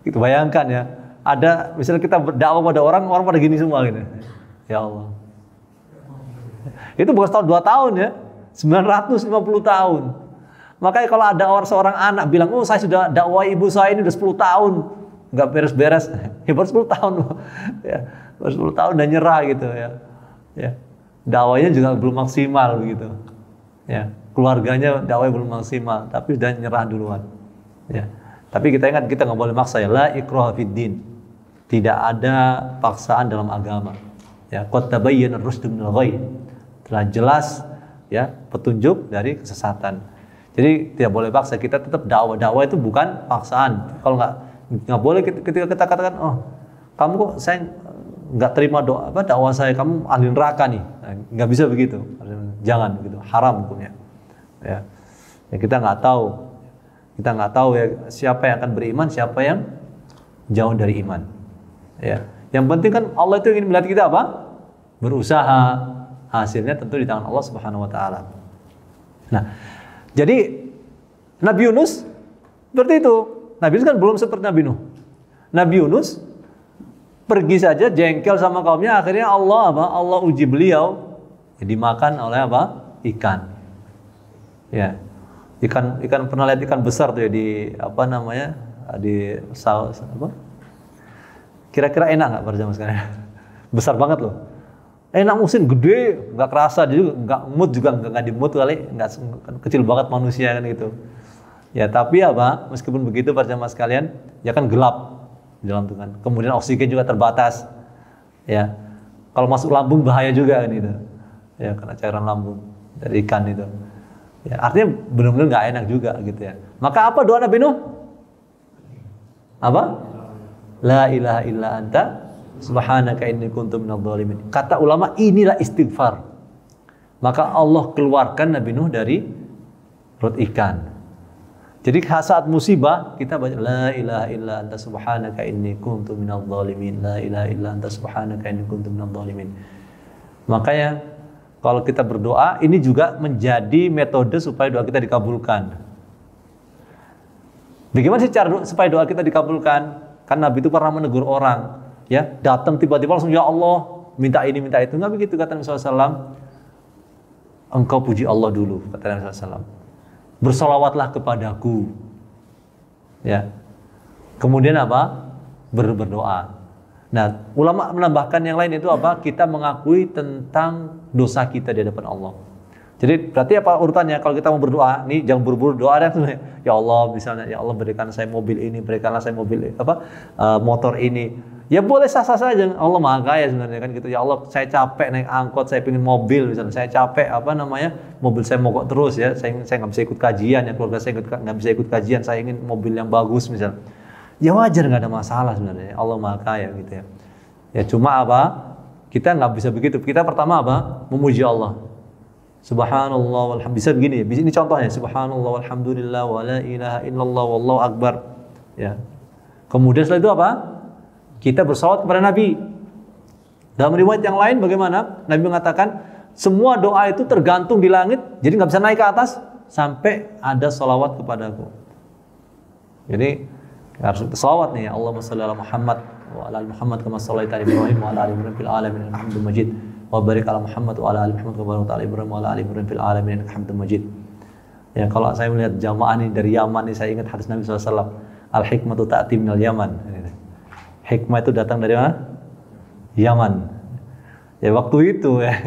itu bayangkan ya. Ada misalnya kita berdakwah pada orang pada gini semua gitu. Ya Allah. Itu bukan setahun 2 tahun ya. 950 tahun. Makanya kalau ada seorang anak bilang, oh saya sudah dakwah ibu saya ini udah 10 tahun nggak beres-beres, ya baru 10 tahun ya, baru 10 tahun dan nyerah gitu ya. Ya, dakwahnya juga belum maksimal gitu. Ya, keluarganya dakwahnya belum maksimal, tapi sudah nyerah duluan. Ya, tapi kita ingat kita nggak boleh maksa ya, la ikraha fid din. Tidak ada paksaan dalam agama. Ya, qad tabayyana ar-rusydu minal ghayy. Telah jelas ya petunjuk dari kesesatan. Jadi tidak boleh paksa, kita tetap dakwah itu bukan paksaan. Kalau nggak boleh ketika kita katakan, oh kamu kok saya nggak terima dakwah saya, kamu ahli neraka nih, nah, nggak bisa begitu. Jangan begitu, haram hukumnya. Ya, kita nggak tahu ya siapa yang akan beriman, siapa yang jauh dari iman. Ya, yang penting kan Allah itu ingin melihat kita apa? Berusaha. Hasilnya tentu di tangan Allah Subhanahu wa taala. Nah, jadi Nabi Yunus seperti itu. Nabi Yunus kan belum seperti Nabi Nuh. Nabi Yunus pergi saja jengkel sama kaumnya, akhirnya Allah uji beliau, ya, dimakan oleh ikan. Ya. Ikan pernah lihat ikan besar tuh ya di Kira-kira enak enggak pada zaman sekarang? Besar banget loh. Enak musim gede, nggak kerasa juga, nggak mood juga nggak di mood kali, nggak kecil banget manusia kan gitu. Ya tapi meskipun begitu para jamaah sekalian, ya kan gelap di dalam tuh kan. Kemudian oksigen juga terbatas. Ya kalau masuk lambung bahaya juga kan itu. Ya karena cairan lambung dari ikan itu. Ya artinya benar-benar nggak enak juga gitu ya. Maka apa doa Nabi Nuh? Apa? La ilaha illa anta subhanaka inni kuntu minadh dhalimin. Kata ulama inilah istighfar. Maka Allah keluarkan Nabi Nuh dari perut ikan. Jadi saat musibah kita baca la ilaha illa anta subhanaka inni kuntu minadh dhalimin. La ilaha illa anta subhanaka inni kuntu minadh dhalimin. Makanya kalau kita berdoa ini juga menjadi metode supaya doa kita dikabulkan. Bagaimana sih cara supaya doa kita dikabulkan? Kan Nabi itu pernah menegur orang. Ya, datang tiba-tiba langsung ya Allah minta ini minta itu, nggak begitu kata Nabi SAW. Engkau puji Allah dulu kata Nabi SAW. bersolawatlah kepadaku. Ya. Kemudian apa? Berdoa. Nah, ulama menambahkan yang lain itu apa? Kita mengakui tentang dosa kita di hadapan Allah. Jadi berarti apa urutannya? Kalau kita mau berdoa, nih jangan buru-buru doa dan ya Allah misalnya, ya Allah berikan saya mobil ini, berikanlah saya mobil motor ini. Ya boleh sah-sah saja. Allah Maha Kaya sebenarnya kan gitu. Ya Allah, saya capek naik angkot, saya pengen mobil misalnya. Saya capek mobil saya mogok terus ya. Saya nggak bisa ikut kajian ya, keluarga saya nggak bisa ikut kajian. Saya ingin mobil yang bagus misalnya. Ya wajar, nggak ada masalah sebenarnya. Allah Maha Kaya gitu ya. Ya cuma kita nggak bisa begitu. Kita pertama memuji Allah. Subhanallah walhamdulillah. Bisa begini. Ini contohnya. Subhanallah walhamdulillah wa la ilaha illallah wallahu akbar. Ya. Kemudian setelah itu kita bersalawat kepada Nabi. Dalam riwayat yang lain bagaimana? Nabi mengatakan semua doa itu tergantung di langit, jadi nggak bisa naik ke atas sampai ada salawat kepadaku. Jadi harus bersalawat nih. Allahumma shalli ala Muhammad wa ala ali Muhammad kama shallaita ala Ibrahim wa ala ali Ibrahim fil alamin innaka Hamidum Majid. Wa barik ala Muhammad wa ala ali Muhammad kama barakta ala Ibrahim wa ala ali Ibrahim fil alamin innaka Hamidum Majid. Ya, kalau saya melihat jamaah ini dari Yaman ini, saya ingat hadis Nabi SAW. Al-hikmatu ta'ti minal Yaman. Hikmah itu datang dari mana? Yaman. Ya waktu itu ya.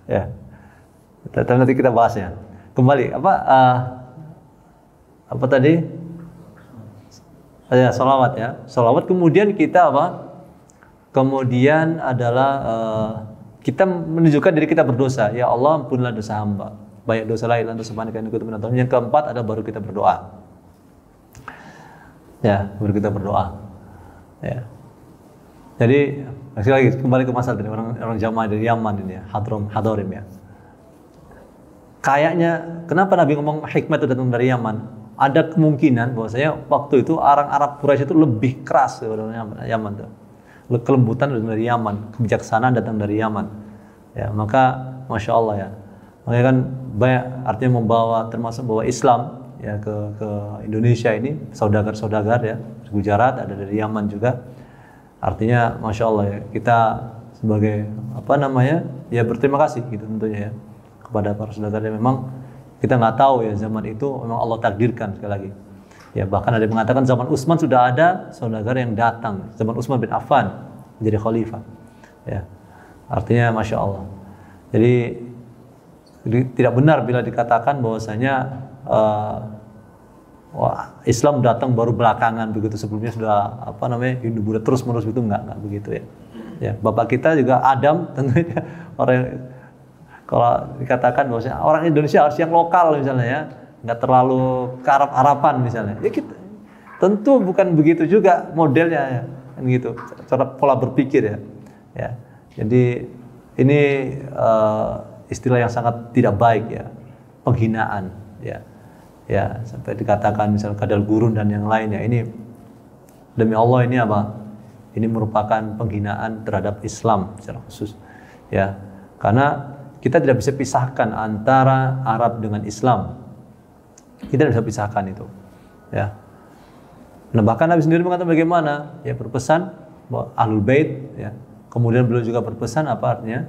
Ya. Nanti kita bahas ya. Kembali apa tadi? Ya, salawat ya. Salawat kemudian kita Kemudian adalah kita menunjukkan diri kita berdosa. Ya Allah, ampunilah dosa hamba. Baik dosa lain dan dosa panik dan ikut menonton. Yang keempat ada baru kita berdoa. Ya, baru kita berdoa. Ya. Jadi lagi kembali ke masalah tadi orang jamaah dari Yaman ini ya, Hadorim ya. Kayaknya kenapa Nabi ngomong hikmah itu datang dari Yaman? Ada kemungkinan bahwasanya waktu itu orang Arab Quraisy itu lebih keras daripada Yaman tuh. Kelembutan dari Yaman, kebijaksanaan datang dari Yaman. Ya, maka Masya Allah ya. Makanya kan banyak artinya termasuk bawa Islam ya ke Indonesia ini, saudagar-saudagar ya, Gujarat ada dari Yaman juga. Artinya Masya Allah ya, kita sebagai ya berterima kasih gitu tentunya ya kepada para saudagar yang memang kita nggak tahu ya zaman itu memang Allah takdirkan sekali lagi. Ya bahkan ada yang mengatakan zaman Utsman sudah ada saudagar yang datang, zaman Utsman bin Affan menjadi khalifah. Ya, artinya Masya Allah. Jadi tidak benar bila dikatakan bahwasanya Islam datang baru belakangan begitu, sebelumnya sudah Hindu Buddha terus menerus, itu enggak begitu ya. Ya, bapak kita juga Adam tentunya orang, kalau dikatakan bahwasanya orang Indonesia harus yang lokal misalnya ya, nggak terlalu ke Arab-Araban misalnya. Ya kita tentu bukan begitu juga modelnya ya, kan gitu. Cara pola berpikir ya. Ya. Jadi ini istilah yang sangat tidak baik ya, penghinaan ya. Ya, sampai dikatakan misalnya kadal gurun dan yang lainnya. Ini demi Allah ini ini merupakan penghinaan terhadap Islam secara khusus. Ya. Karena kita tidak bisa pisahkan antara Arab dengan Islam. Kita tidak bisa pisahkan itu. Ya. Nah, bahkan Nabi sendiri mengatakan bagaimana? Ya, berpesan bahwa Ahlul Bait ya. Kemudian beliau juga berpesan apa artinya?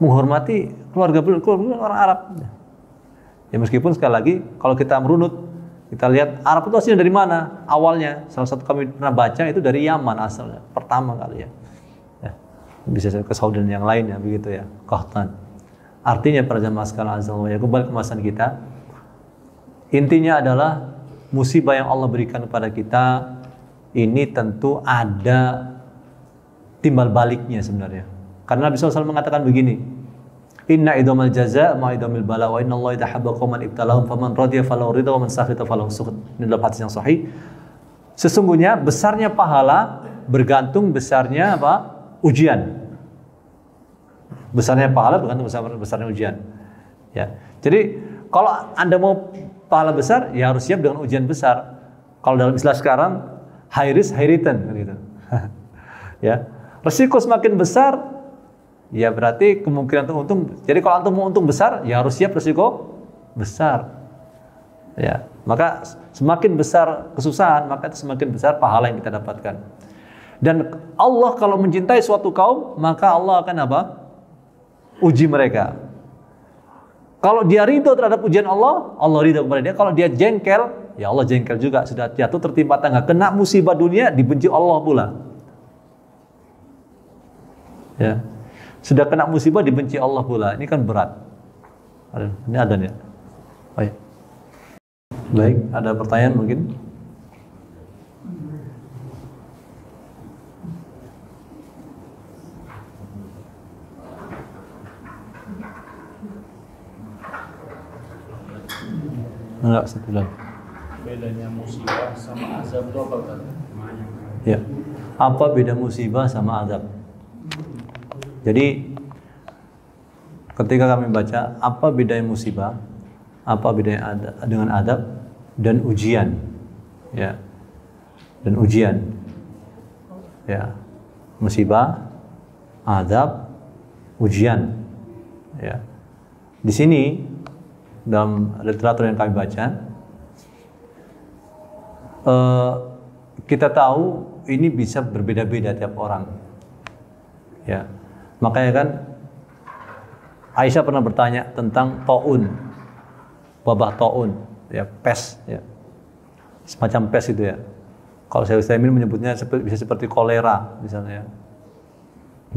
Menghormati keluarga orang Arab. Ya meskipun sekali lagi kalau kita merunut, kita lihat Arab itu asalnya dari mana? Awalnya salah satu kami pernah baca itu dari Yaman asalnya, pertama kali ya. Ya bisa ke Saudi dan yang lainnya begitu ya, Qahtan. Artinya para jamaah sekalian azza wa jalla, kembali ke pembahasan kita. Intinya adalah musibah yang Allah berikan kepada kita ini tentu ada timbal baliknya sebenarnya. Karena Nabi SAW mengatakan begini, Inna idamal jaza ma idamil bala wa inna Allah idha habba qawman ibtalahum faman radiya falahu ridha wa man sakhita falahu sukhut. Ini dalam hadis yang sahih. Sesungguhnya besarnya pahala bergantung besarnya ujian. Besarnya pahala bergantung besarnya ujian. Ya. Jadi kalau Anda mau pahala besar, ya harus siap dengan ujian besar. Kalau dalam istilah sekarang high risk high return gitu. Ya. Resiko semakin besar, ya berarti kemungkinan untuk untung. Jadi kalau antum mau untung besar, ya harus siap resiko besar. Ya, maka semakin besar kesusahan, maka semakin besar pahala yang kita dapatkan. Dan Allah kalau mencintai suatu kaum, maka Allah akan uji mereka. Kalau dia ridho terhadap ujian Allah, Allah ridho kepada dia. Kalau dia jengkel, ya Allah jengkel juga. Sudah jatuh tertimpa tangga, kena musibah dunia, dibenci Allah pula. Ya. Sudah kena musibah, dibenci Allah pula. Ini kan berat. Ini ada nih. Baik. Baik, ada pertanyaan mungkin? Enggak, satu lagi. Bedanya musibah sama azab itu apa kan? Ya. Apa beda musibah sama azab? Jadi ketika kami baca apa bedanya musibah, apa bedanya dengan azab dan ujian, ya, dan ujian, ya, musibah, azab, ujian, ya. Di sini dalam literatur yang kami baca, kita tahu ini bisa berbeda-beda tiap orang, ya. Makanya kan Aisyah pernah bertanya tentang taun, wabah taun, ya, pes, ya, semacam pes itu ya. Kalau saya menyebutnya bisa seperti kolera misalnya.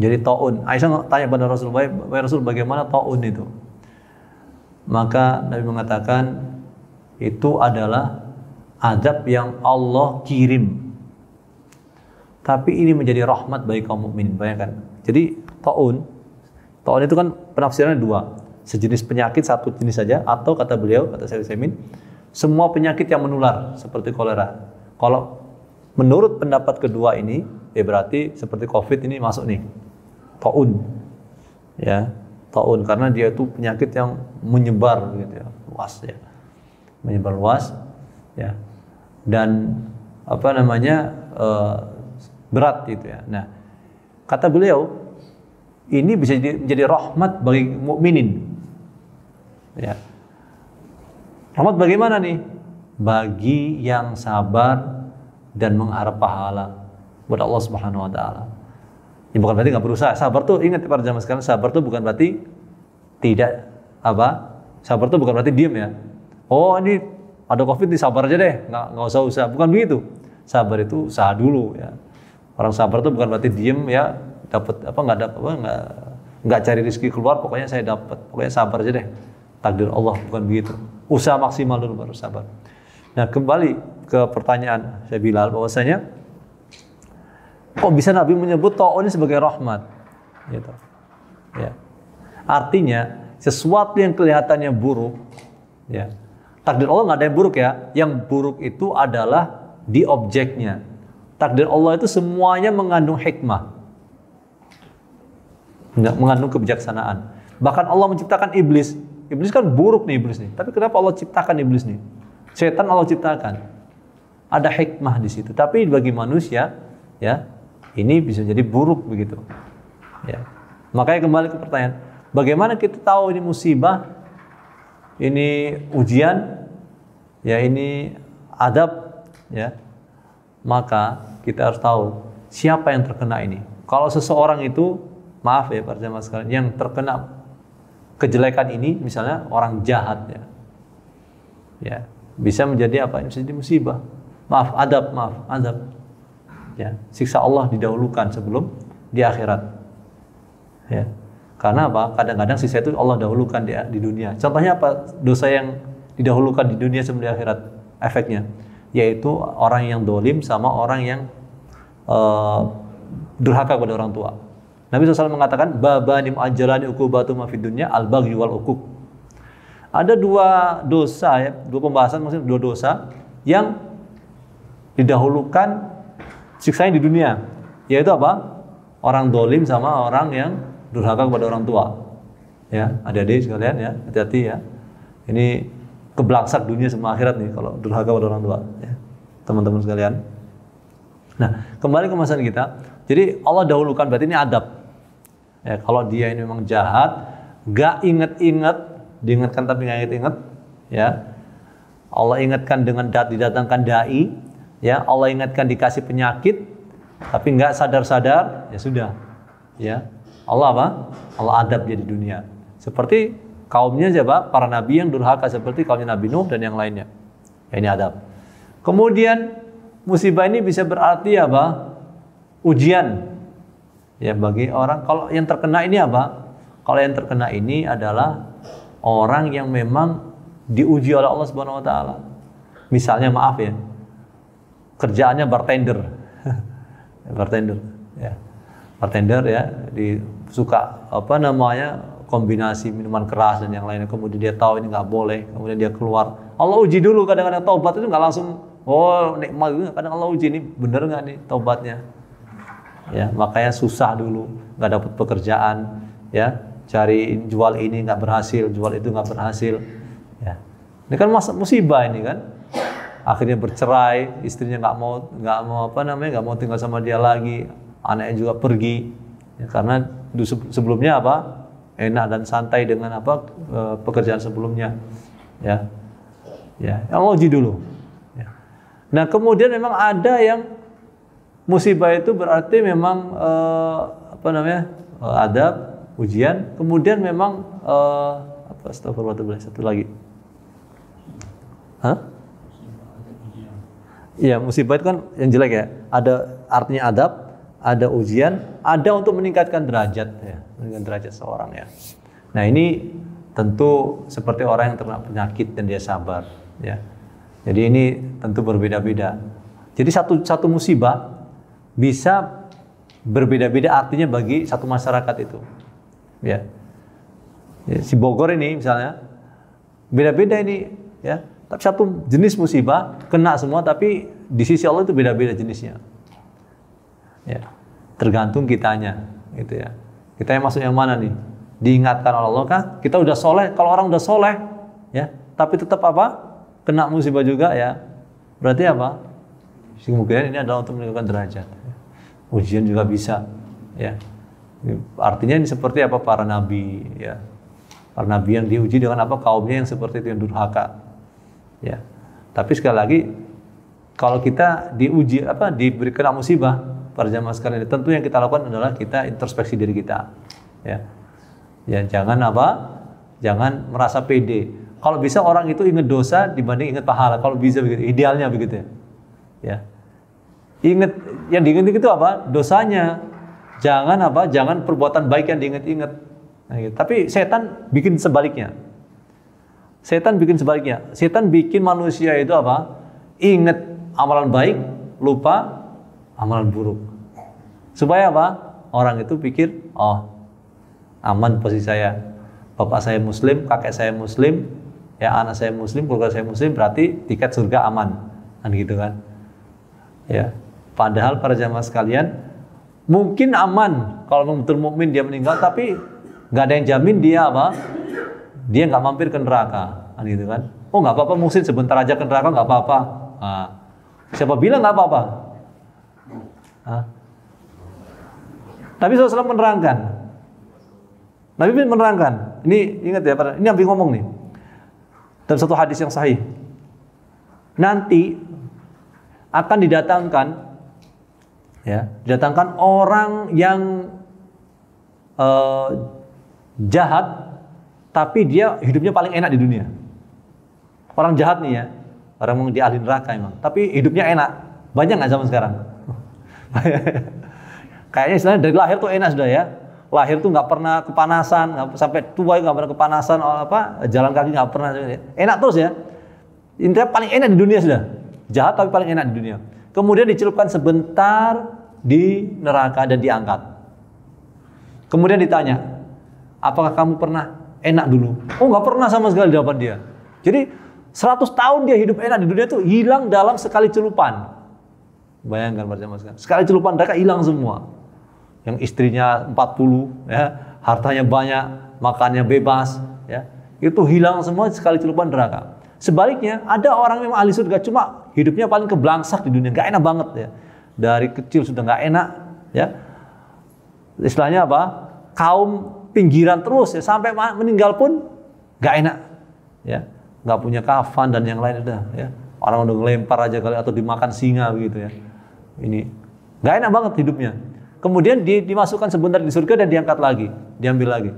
Jadi taun. Aisyah tanya pada Rasulullah, Rasul bagaimana taun itu? Maka Nabi mengatakan itu adalah azab yang Allah kirim. Tapi ini menjadi rahmat bagi kaum mukminin. Bayangkan. Jadi taun itu kan penafsirannya dua. Sejenis penyakit, satu jenis saja, atau kata beliau, kata Syekh Utsaimin, semua penyakit yang menular seperti kolera. Kalau menurut pendapat kedua ini, ya berarti seperti Covid ini masuk nih. Taun. Ya. Taun, karena dia itu penyakit yang menyebar gitu ya, luas ya, menyebar luas ya, dan apa namanya berat gitu ya. Nah, kata beliau ini bisa menjadi rahmat bagi mukminin ya. Rahmat bagaimana nih? Bagi yang sabar dan mengharap pahala kepada Allah Subhanahu wa taala. Ini bukan berarti nggak berusaha. Sabar tuh, ingat pada zaman sekarang, sabar tuh bukan berarti tidak apa? Sabar tuh bukan berarti diem ya. Oh ini ada Covid nih, sabar aja deh, nggak usah usaha. Bukan begitu. Sabar itu usaha dulu ya. Orang sabar tuh bukan berarti diem ya, dapat apa nggak dapat apa nggak cari rezeki keluar, pokoknya saya dapat. Pokoknya sabar aja deh. Takdir Allah, bukan begitu. Usaha maksimal dulu baru sabar. Nah kembali ke pertanyaan saya Bilal, bahwasanya kok bisa Nabi menyebut taun ini sebagai rahmat? Gitu. Ya. Artinya sesuatu yang kelihatannya buruk, ya. Takdir Allah nggak ada yang buruk ya. Yang buruk itu adalah di objeknya. Takdir Allah itu semuanya mengandung hikmah, mengandung kebijaksanaan. Bahkan Allah menciptakan iblis. Iblis kan buruk nih iblis nih. Tapi kenapa Allah ciptakan iblis nih? Setan Allah ciptakan. Ada hikmah di situ. Tapi bagi manusia, ya. Ini bisa jadi buruk begitu. Ya. Makanya kembali ke pertanyaan, bagaimana kita tahu ini musibah, ini ujian, ya ini adab, ya. Maka kita harus tahu siapa yang terkena ini. Kalau seseorang itu, maaf ya para jemaah sekalian, yang terkena kejelekan ini, misalnya orang jahat, ya, ya bisa menjadi apa? Bisa jadi musibah. Maaf, adab. Ya, siksa Allah didahulukan sebelum di akhirat. Ya. Karena apa? Kadang-kadang siksa itu Allah dahulukan di dunia. Contohnya apa? Dosa yang didahulukan di dunia sebelum di akhirat. Efeknya yaitu orang yang dolim sama orang yang durhaka kepada orang tua. Nabi SAW mengatakan babanim ajalani uqubatu ma fid dunya al-baghy wal uquq. Ada dua dosa ya, dua pembahasan, maksudnya dua dosa yang didahulukan siksanya di dunia, yaitu apa? Orang dolim sama orang yang durhaka kepada orang tua. Ya, adik-adik sekalian ya, hati-hati ya. Ini kebelaksak dunia sama akhirat nih kalau durhaka kepada orang tua. Ya, teman-teman sekalian. Nah, kembali ke masalah kita. Jadi Allah dahulukan, berarti ini adab. Ya, kalau dia ini memang jahat, gak inget-inget, diingatkan tapi gak inget-inget, ya. Allah ingatkan dengan didatangkan dai. Ya, Allah ingatkan dikasih penyakit, tapi nggak sadar-sadar, ya sudah. Ya, Allah apa? Allah adab dia di dunia. Seperti kaumnya siapa? Para nabi yang durhaka seperti kaumnya Nabi Nuh dan yang lainnya. Ya, ini adab. Kemudian musibah ini bisa berarti apa? Ujian. Ya, bagi orang. Kalau yang terkena ini apa? Kalau yang terkena ini adalah orang yang memang diuji oleh Allah Subhanahu wa taala. Misalnya maaf ya, kerjaannya bartender. Bartender ya. Bartender ya, suka apa namanya? Kombinasi minuman keras dan yang lainnya. Kemudian dia tahu ini nggak boleh, kemudian dia keluar. Allah uji dulu, kadang-kadang taubat itu nggak langsung nikmat gitu. Kadang Allah uji, ini bener nggak nih taubatnya. Ya, makanya susah dulu, nggak dapat pekerjaan, ya, cari jual ini nggak berhasil, jual itu nggak berhasil, ya. Ini kan musibah ini kan. Akhirnya bercerai, istrinya nggak mau tinggal sama dia lagi, anaknya juga pergi, ya, karena sebelumnya apa, enak dan santai dengan apa pekerjaan sebelumnya, ya, ya, Allah uji dulu. Ya. Nah kemudian memang ada yang musibah itu berarti memang adab, ujian, kemudian memang astagfirullah, satu lagi. Iya, musibah itu kan yang jelek ya. Ada artinya adab, ada ujian, ada untuk meningkatkan derajat ya, meningkatkan derajat seorang ya. Nah ini tentu seperti orang yang terkena penyakit dan dia sabar ya. Jadi ini tentu berbeda-beda. Jadi satu musibah bisa berbeda-beda artinya bagi satu masyarakat itu. Ya. Si Bogor ini misalnya beda-beda ini ya. Tapi satu jenis musibah kena semua, tapi di sisi Allah itu beda-beda jenisnya. Ya, tergantung kitanya, gitu ya. Kita yang masuk yang mana nih? Diingatkan oleh Allah kah? Kita udah soleh. Kalau orang udah soleh, ya, tapi tetap apa? Kena musibah juga ya. Berarti apa? Kemungkinan ini adalah untuk meningkatkan derajat. Ujian juga bisa, ya. Artinya ini seperti apa para nabi, ya. Para nabi yang diuji dengan apa? Kaumnya yang seperti itu, yang durhaka, ya. Tapi sekali lagi, kalau kita diuji diberi kena musibah, para jamaah sekalian, tentu yang kita lakukan adalah kita introspeksi diri kita, ya. Ya jangan jangan merasa pede. Kalau bisa orang itu ingat dosa dibanding ingat pahala. Kalau bisa begitu, idealnya begitu ya. Ya. Ingat yang diingat itu apa? Dosanya. Jangan perbuatan baik yang diingat-ingat. Nah, gitu. Tapi setan bikin sebaliknya. Setan bikin manusia itu apa? Ingat amalan baik, lupa amalan buruk. Supaya apa? Orang itu pikir, oh, aman posisi saya. Bapak saya muslim, kakek saya muslim, ya anak saya muslim, keluarga saya muslim, berarti tiket surga aman. Kan gitu kan. Ya. Padahal para jamaah sekalian, mungkin aman kalau betul mukmin dia meninggal, tapi nggak ada yang jamin dia apa? Dia nggak mampir ke neraka. Kan gitu kan. Oh, nggak apa-apa muslim sebentar aja ke neraka, nggak apa-apa. Nah, siapa bilang nggak apa-apa? Nabi SAW menerangkan. Ini ingat ya, ini Nabi ngomong nih dalam satu hadis yang sahih. Nanti akan didatangkan orang yang jahat, tapi dia hidupnya paling enak di dunia. Orang jahat nih ya, orang yang di ahli neraka emang, tapi hidupnya enak. Banyak nggak zaman sekarang? Kayaknya istilahnya dari lahir tuh enak sudah ya. Lahir tuh nggak pernah kepanasan, sampai tua nggak pernah kepanasan, jalan kaki nggak pernah, enak terus ya. Intinya paling enak di dunia sudah. Jahat tapi paling enak di dunia. Kemudian dicelupkan sebentar di neraka dan diangkat. Kemudian ditanya, apakah kamu pernah enak dulu? Oh, nggak pernah sama sekali, jawaban dia. Jadi 100 tahun dia hidup enak di dunia itu hilang dalam sekali celupan. Bayangkan macam-macam. Sekali celupan mereka hilang semua. Yang istrinya 40, ya, hartanya banyak, makannya bebas, ya, itu hilang semua sekali celupan neraka. Sebaliknya ada orang memang ahli surga, cuma hidupnya paling keblangsak di dunia, nggak enak banget ya. Dari kecil sudah nggak enak, ya. Istilahnya apa? Kaum pinggiran terus ya, sampai meninggal pun nggak enak, ya. Nggak punya kafan dan yang lain udah, ya. Orang udah ngelempar aja kali atau dimakan singa begitu ya. Ini nggak enak banget hidupnya. Kemudian dimasukkan sebentar di surga dan diangkat lagi, diambil lagi.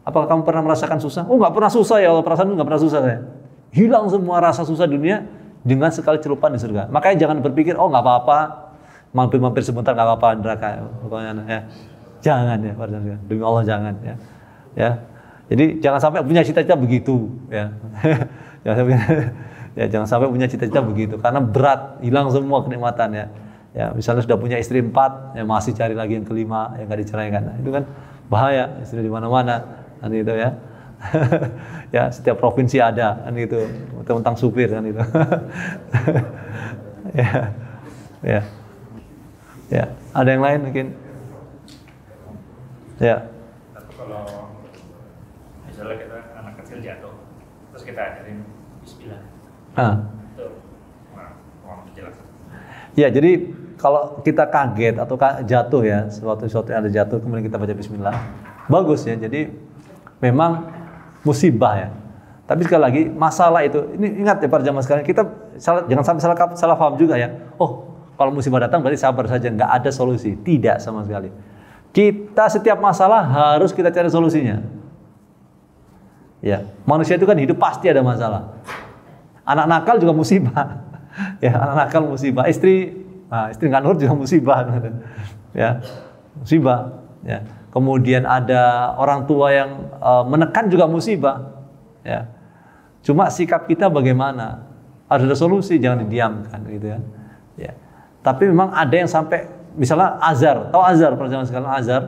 Apakah kamu pernah merasakan susah? Oh, nggak pernah susah ya Allah, perasaan nggak pernah susah saya. Hilang semua rasa susah dunia dengan sekali celupan di surga. Makanya jangan berpikir, oh nggak apa-apa, mampir-mampir sebentar nggak apa-apa neraka. Pokoknya ya, jangan ya, demi Allah jangan ya. Ya, jadi jangan sampai punya cita-cita begitu ya. Jangan sampai punya cita-cita begitu, karena berat, hilang semua kenikmatan ya. Ya, misalnya sudah punya istri 4, ya masih cari lagi yang kelima yang nggak diceraikan. Nah, itu kan bahaya, istri di mana-mana, kan itu ya. Ya, setiap provinsi ada, kan itu tentang supir kan itu. Ya, ya. Ada yang lain mungkin? Ya. Kalau misalnya kita anak kecil jatuh, terus kita ajarin Bismillah. Itu, mohon penjelasan. Ya, jadi kalau kita kaget atau jatuh ya, sesuatu yang ada jatuh, kemudian kita baca Bismillah, bagus ya. Jadi memang musibah ya. Tapi sekali lagi masalah itu, ini ingat ya para jamaah sekalian, kita jangan sampai salah paham juga ya. Oh, kalau musibah datang berarti sabar saja, nggak ada solusi. Tidak sama sekali. Kita setiap masalah harus kita cari solusinya. Ya, manusia itu kan hidup pasti ada masalah. Anak nakal juga musibah. Ya, anak nakal musibah. Istri nggak nurut juga musibah. Ya, musibah. Ya. Kemudian ada orang tua yang menekan juga musibah. Ya. Cuma sikap kita bagaimana? Harus ada solusi, jangan didiamkan gitu kan. Ya. Tapi memang ada yang sampai misalnya Azar, tahu Azar pada zaman sekarang Azar?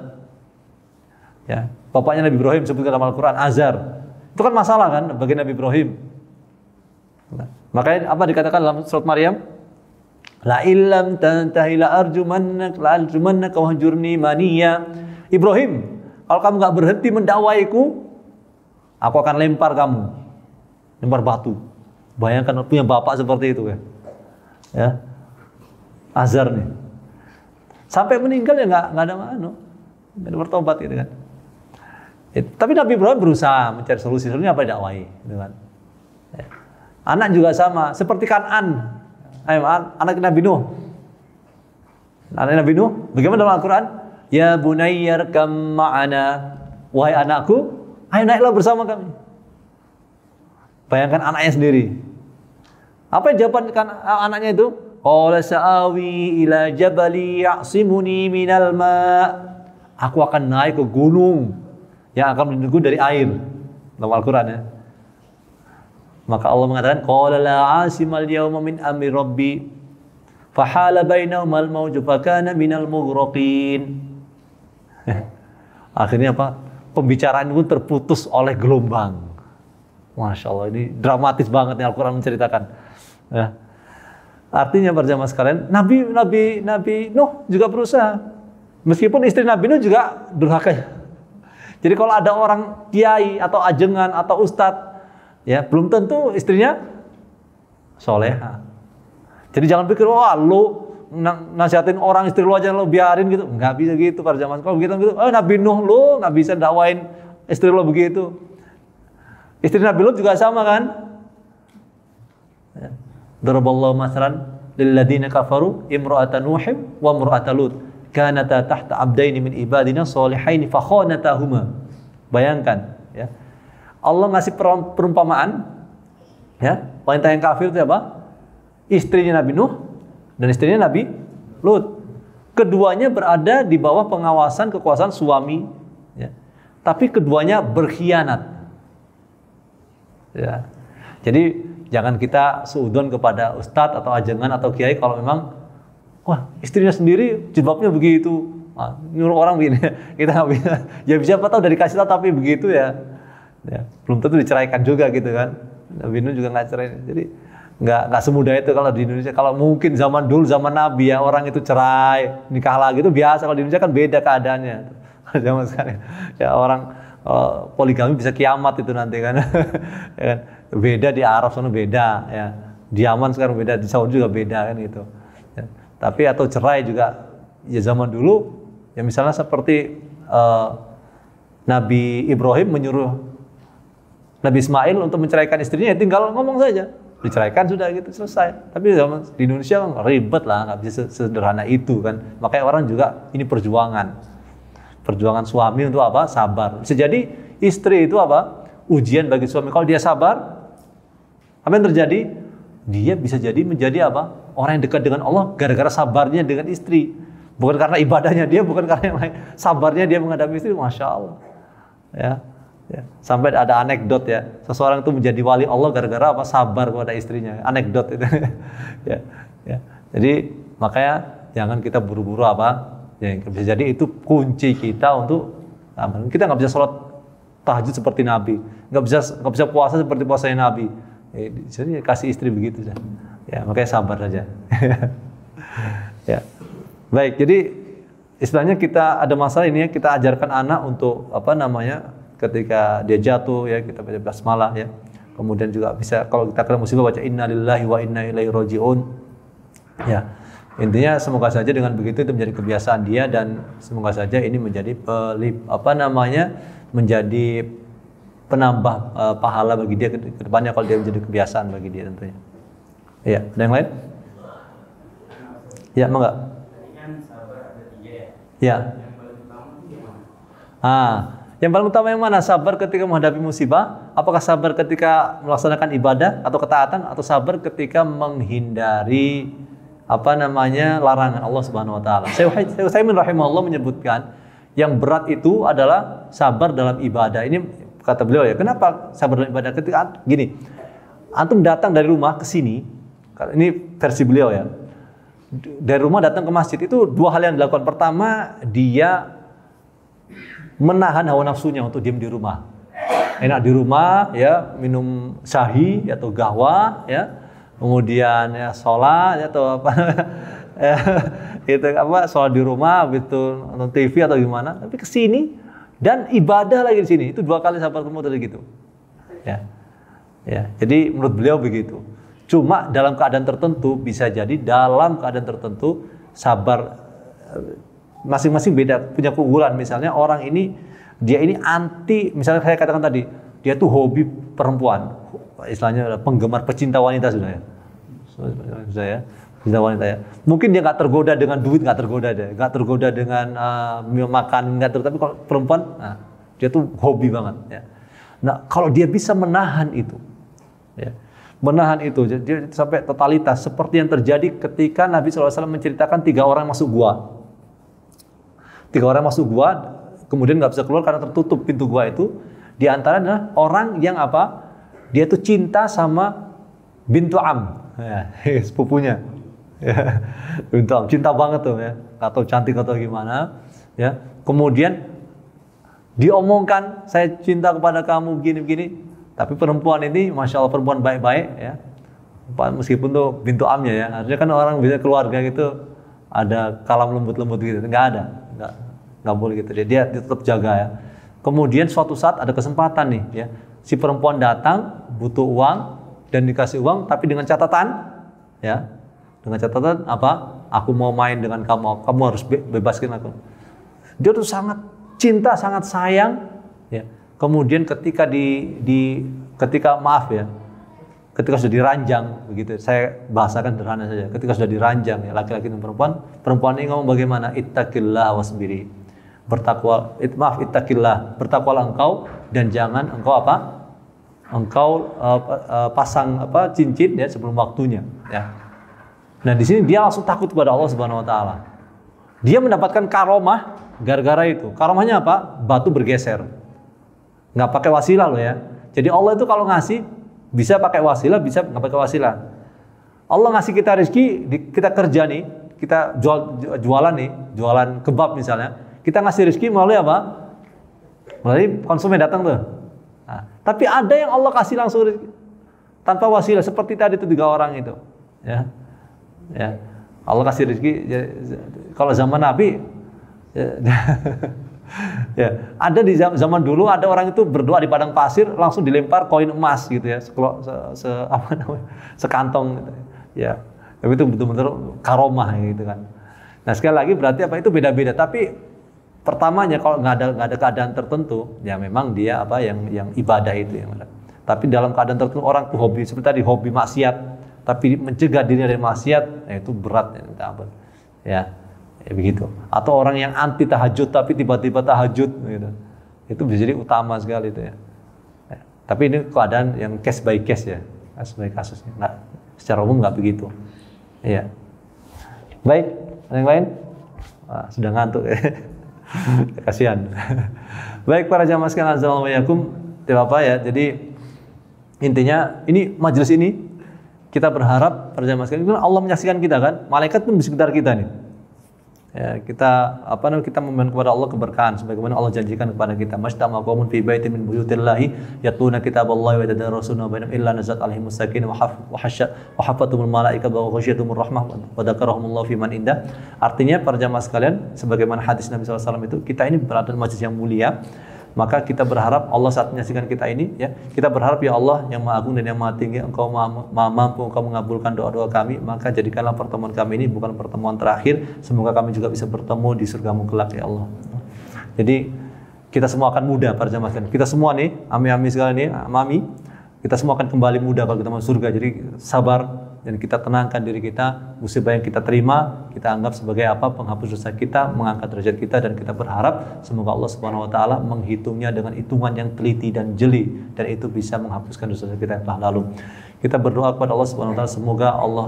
Ya, bapaknya Nabi Ibrahim sebutkan dalam Al-Qur'an Azar. Itu kan masalah kan bagi Nabi Ibrahim. Nah, makanya apa dikatakan dalam surat Maryam? La illam tantahi la arjumannaka wahjurni maniya. Ibrahim, kalau kamu nggak berhenti mendakwaiku, aku akan lempar kamu, lempar batu. Bayangkan punya bapak seperti itu ya. Ya, Azar nih, sampai meninggal ya nggak ada nggak bertobat gitu kan. Tapi Nabi Ibrahim berusaha mencari solusi. Solusinya apa? Dakwai, gitu kan. Ya. Anak juga sama, seperti Kan'an, anak Nabi Nuh. Anak Nabi Nuh, bagaimana dalam Al-Quran? Ya bunayyar kam ma'ana, wahai anakku, ayo naiklah bersama kami. Bayangkan anaknya sendiri. Apa jawaban anaknya itu? Qala sa'awi ila jabali ya'simuni minal ma'. Aku akan naik ke gunung yang akan melindungiku dari air. Dalam Al-Quran ya. Maka Allah mengatakan, qala la 'asimal yawma min amri rabbi fahala bainahumal mawju fakana minal mughraqin. Akhirnya apa? Pembicaraan itu terputus oleh gelombang. Masya Allah, ini dramatis banget nih Al-Quran menceritakan. Ya. Artinya para jamaah sekalian, Nabi Nuh juga berusaha. Meskipun istri Nabi Nuh juga durhaka. Jadi kalau ada orang kiai atau ajengan atau ustadz, ya belum tentu istrinya soleha. Jadi jangan pikir, wah lu nasihatin orang istri lu aja lu biarin gitu. Nggak bisa gitu para jamaah. Kalau begitu, Nabi Nuh lu nggak bisa dakwain istri lu begitu. Istri Nabi Lut juga sama kan? Daraballahu mathalan lil ladzina kafaru imra'atan Nuhim wa imra'atan Lut. Kanata tahta abdaini min ibadina sholihaini fakhanatahuma. Bayangkan ya. Allah ngasih perumpamaan ya, wanita yang kafir itu apa? Istrinya Nabi Nuh dan istrinya Nabi Lut. Keduanya berada di bawah pengawasan kekuasaan suami ya. Tapi keduanya berkhianat. Ya. Jadi jangan kita suudzon kepada ustadz atau ajengan atau kiai kalau memang wah istrinya sendiri jilbabnya begitu, nyuruh orang begini, kita nggak bisa. Ya siapa tahu dari kasih tahu tapi begitu ya. Ya belum tentu diceraikan juga gitu kan. Nabi Nuh juga nggak cerai. Jadi nggak semudah itu kalau di Indonesia. Kalau mungkin zaman dulu zaman Nabi ya orang itu cerai nikah lagi itu biasa. Kalau di Indonesia kan beda keadaannya. Zaman sekarang ya orang poligami bisa kiamat itu nanti kan. Ya kan? Beda di Arab sana beda ya. Di Yaman sekarang beda, di Saudi juga beda kan gitu. Ya. Tapi atau cerai juga ya zaman dulu ya misalnya seperti Nabi Ibrahim menyuruh Nabi Ismail untuk menceraikan istrinya ya tinggal ngomong saja diceraikan sudah gitu selesai. Tapi zaman di Indonesia kan ribet lah, nggak bisa sederhana itu kan. Makanya orang juga ini perjuangan suami untuk apa? Sabar. Bisa jadi istri itu apa? Ujian bagi suami. Kalau dia sabar, apa yang terjadi? Dia bisa jadi menjadi apa? Orang yang dekat dengan Allah gara-gara sabarnya dengan istri. Bukan karena ibadahnya dia, bukan karena yang lain. Sabarnya dia menghadapi istri, Masya Allah. Ya. Sampai ada anekdot ya, seseorang itu menjadi wali Allah gara-gara apa? Sabar kepada istrinya. Anekdot itu. ya. Jadi makanya jangan kita buru-buru apa? Ya, bisa jadi itu kunci kita untuk kita nggak bisa sholat tahajud seperti Nabi, nggak bisa puasa seperti puasanya Nabi. Jadi kasih istri begitu saja. Ya, makanya sabar saja. Ya. Baik, jadi istilahnya kita ada masalah ini ya, kita ajarkan anak untuk apa namanya? Ketika dia jatuh ya, kita baca basmalah ya. Kemudian juga bisa kalau kita kena musibah baca innalillahi wa inna ilaihi rajiun. Ya. Intinya semoga saja dengan begitu itu menjadi kebiasaan dia dan semoga saja ini menjadi menjadi penambah pahala bagi dia ke depannya kalau dia menjadi kebiasaan bagi dia tentunya. Iya, ada yang lain? Ya, enggak? Ya. Yang paling utama yang mana? Sabar ketika menghadapi musibah? Apakah sabar ketika melaksanakan ibadah atau ketaatan, atau sabar ketika menghindari larangan Allah Subhanahu wa taala? Syekh Utsaimin rahimahullah menyebutkan yang berat itu adalah sabar dalam ibadah. Ini kata beliau ya, kenapa sabar dalam ibadah? Ketika gini, antum datang dari rumah ke sini, ini versi beliau ya. Dari rumah datang ke masjid itu dua hal yang dilakukan. Pertama, dia menahan hawa nafsunya untuk diam di rumah. Enak di rumah ya, minum syahi atau gahwa ya. Kemudian ya sholat atau apa itu apa sholat di rumah gitu, nonton TV atau gimana, tapi kesini dan ibadah lagi di sini, itu dua kali sabar kemudian gitu ya. Jadi menurut beliau begitu. Cuma dalam keadaan tertentu, bisa jadi dalam keadaan tertentu sabar masing-masing beda, punya keunggulan. Misalnya orang ini dia ini anti, misalnya saya katakan tadi dia tuh hobi perempuan, istilahnya penggemar pecinta wanita sudah ya. Saya pecinta wanita ya. Mungkin dia nggak tergoda dengan duit, nggak tergoda dengan makan, nggak tergoda. Tapi kalau perempuan, dia tuh hobi banget ya. Nah, kalau dia bisa menahan itu, ya, menahan itu, dia sampai totalitas seperti yang terjadi ketika Nabi SAW menceritakan 3 orang masuk gua. 3 orang masuk gua, kemudian nggak bisa keluar karena tertutup pintu gua itu. Di antaranya orang yang apa? Dia tuh cinta sama bintu Am, ya, sepupunya. Ya, bintu Am, cinta banget tuh ya, atau cantik atau gimana, ya. Kemudian diomongkan, saya cinta kepada kamu begini-begini. Tapi perempuan ini, masya Allah perempuan baik-baik ya. Meskipun tuh bintu Amnya ya, harusnya kan orang bisa keluarga gitu ada kalam lembut-lembut gitu, nggak boleh gitu. Dia tetap jaga ya. Kemudian suatu saat ada kesempatan nih ya, si perempuan datang butuh uang dan dikasih uang, tapi dengan catatan ya, dengan catatan apa? Aku mau main dengan kamu, kamu harus bebaskan aku. Dia tuh sangat cinta, sangat sayang ya. Kemudian ketika ketika maaf ya, ketika sudah diranjang begitu, saya bahasakan sederhana saja. Ketika sudah diranjang ya, laki-laki dan perempuan ini ngomong bagaimana? Ittaqillah wasbiri. Ittaqillah, bertakwalah engkau dan jangan engkau apa? Engkau pasang apa cincin ya sebelum waktunya ya. Nah, di sini dia langsung takut kepada Allah Subhanahu wa taala. Dia mendapatkan karomah gara-gara itu. Karomahnya apa? Batu bergeser. Nggak pakai wasilah loh ya. Jadi Allah itu kalau ngasih bisa pakai wasilah, bisa nggak pakai wasilah. Allah ngasih kita rezeki, kita kerja nih, kita jualan nih, jualan kebab misalnya. Kita ngasih rezeki melalui apa? Melalui konsumen datang tuh. Nah, tapi ada yang Allah kasih langsung rezeki tanpa wasilah, seperti tadi itu 3 orang itu. Ya, Allah kasih rezeki. Kalau zaman Nabi, ya, ada di zaman dulu ada orang itu berdoa di padang pasir langsung dilempar koin emas gitu ya, sekantong gitu. Ya, tapi itu betul-betul karomah gitu kan. Nah, sekali lagi berarti apa itu beda-beda. Tapi pertamanya kalau nggak ada keadaan tertentu, ya memang dia apa yang ibadah itu yang ada. Tapi dalam keadaan tertentu orang tuh hobi seperti tadi hobi maksiat, tapi mencegah dirinya dari maksiat, itu berat ya begitu. Atau orang yang anti tahajud tapi tiba-tiba tahajud gitu. Itu bisa jadi utama sekali itu ya. Tapi ini keadaan yang case by case ya, kasus by kasusnya. Nggak, secara umum nggak begitu. Iya. Baik, ada yang lain? Sudah ngantuk ya. Kasihan. Baik para jamaah sekalian, azza wa yakum, tidak apa ya. Jadi intinya ini majelis ini kita berharap para jamaah sekalian, Allah menyaksikan kita kan, malaikat pun di sekitar kita nih. Ya, kita kita memohon kepada Allah keberkahan sebagaimana Allah janjikan kepada kita, mashtama qaumun fi baitin min buyutillahi yatluna kitaballahi wa yatadarasuna bainahum illa nazat alaihimus sakinah wa hafatumul malaikatu wa ghashiyatumur rahmah wa dzakarahumullahu fi man indah. Artinya para jamaah sekalian, sebagaimana hadis Nabi SAW itu, kita ini berada di majelis yang mulia. Maka kita berharap Allah saat menyaksikan kita ini, ya, kita berharap ya Allah yang Maha Agung dan yang Maha Tinggi, Engkau Maha mampu, Engkau mengabulkan doa-doa kami, maka jadikanlah pertemuan kami ini bukan pertemuan terakhir, semoga kami juga bisa bertemu di surgamu kelak ya Allah. Jadi kita semua akan muda para jamaah sekalian. Kita semua nih, ami-ami sekalian nih, mami, kita semua akan kembali muda kalau kita masuk surga. Jadi sabar dan kita tenangkan diri kita, musibah yang kita terima kita anggap sebagai apa, penghapus dosa kita, mengangkat derajat kita, dan kita berharap semoga Allah Subhanahu wa taala menghitungnya dengan hitungan yang teliti dan jeli, dan itu bisa menghapuskan dosa kita yang telah lalu. Kita berdoa kepada Allah Subhanahu wa taala semoga Allah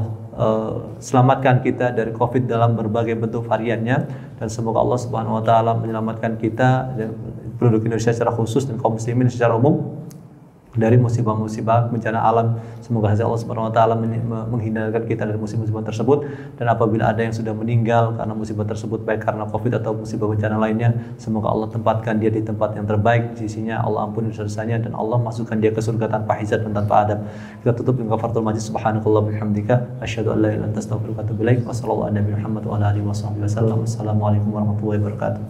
selamatkan kita dari Covid dalam berbagai bentuk variannya, dan semoga Allah Subhanahu wa taala menyelamatkan kita dan penduduk Indonesia secara khusus dan kaum muslimin secara umum dari musibah-musibah bencana alam. Semoga Allah Subhanahu wa taala menghindarkan kita dari musibah-musibah tersebut, dan apabila ada yang sudah meninggal karena musibah tersebut, baik karena Covid atau musibah bencana lainnya, semoga Allah tempatkan dia di tempat yang terbaik di sisinya, Allah ampuni dosanya, dan Allah masukkan dia ke surga tanpa hisab dan tanpa adab. Kita tutup dengan kafaratul majlis, subhanakallah bihamdika asyhadu an la ilaha illa anta astaghfiruka wa atubu ilaik. Wassallallahu ala nabiyina Muhammad wa ala alihi wasallam. Wassalamualaikum warahmatullahi wabarakatuh.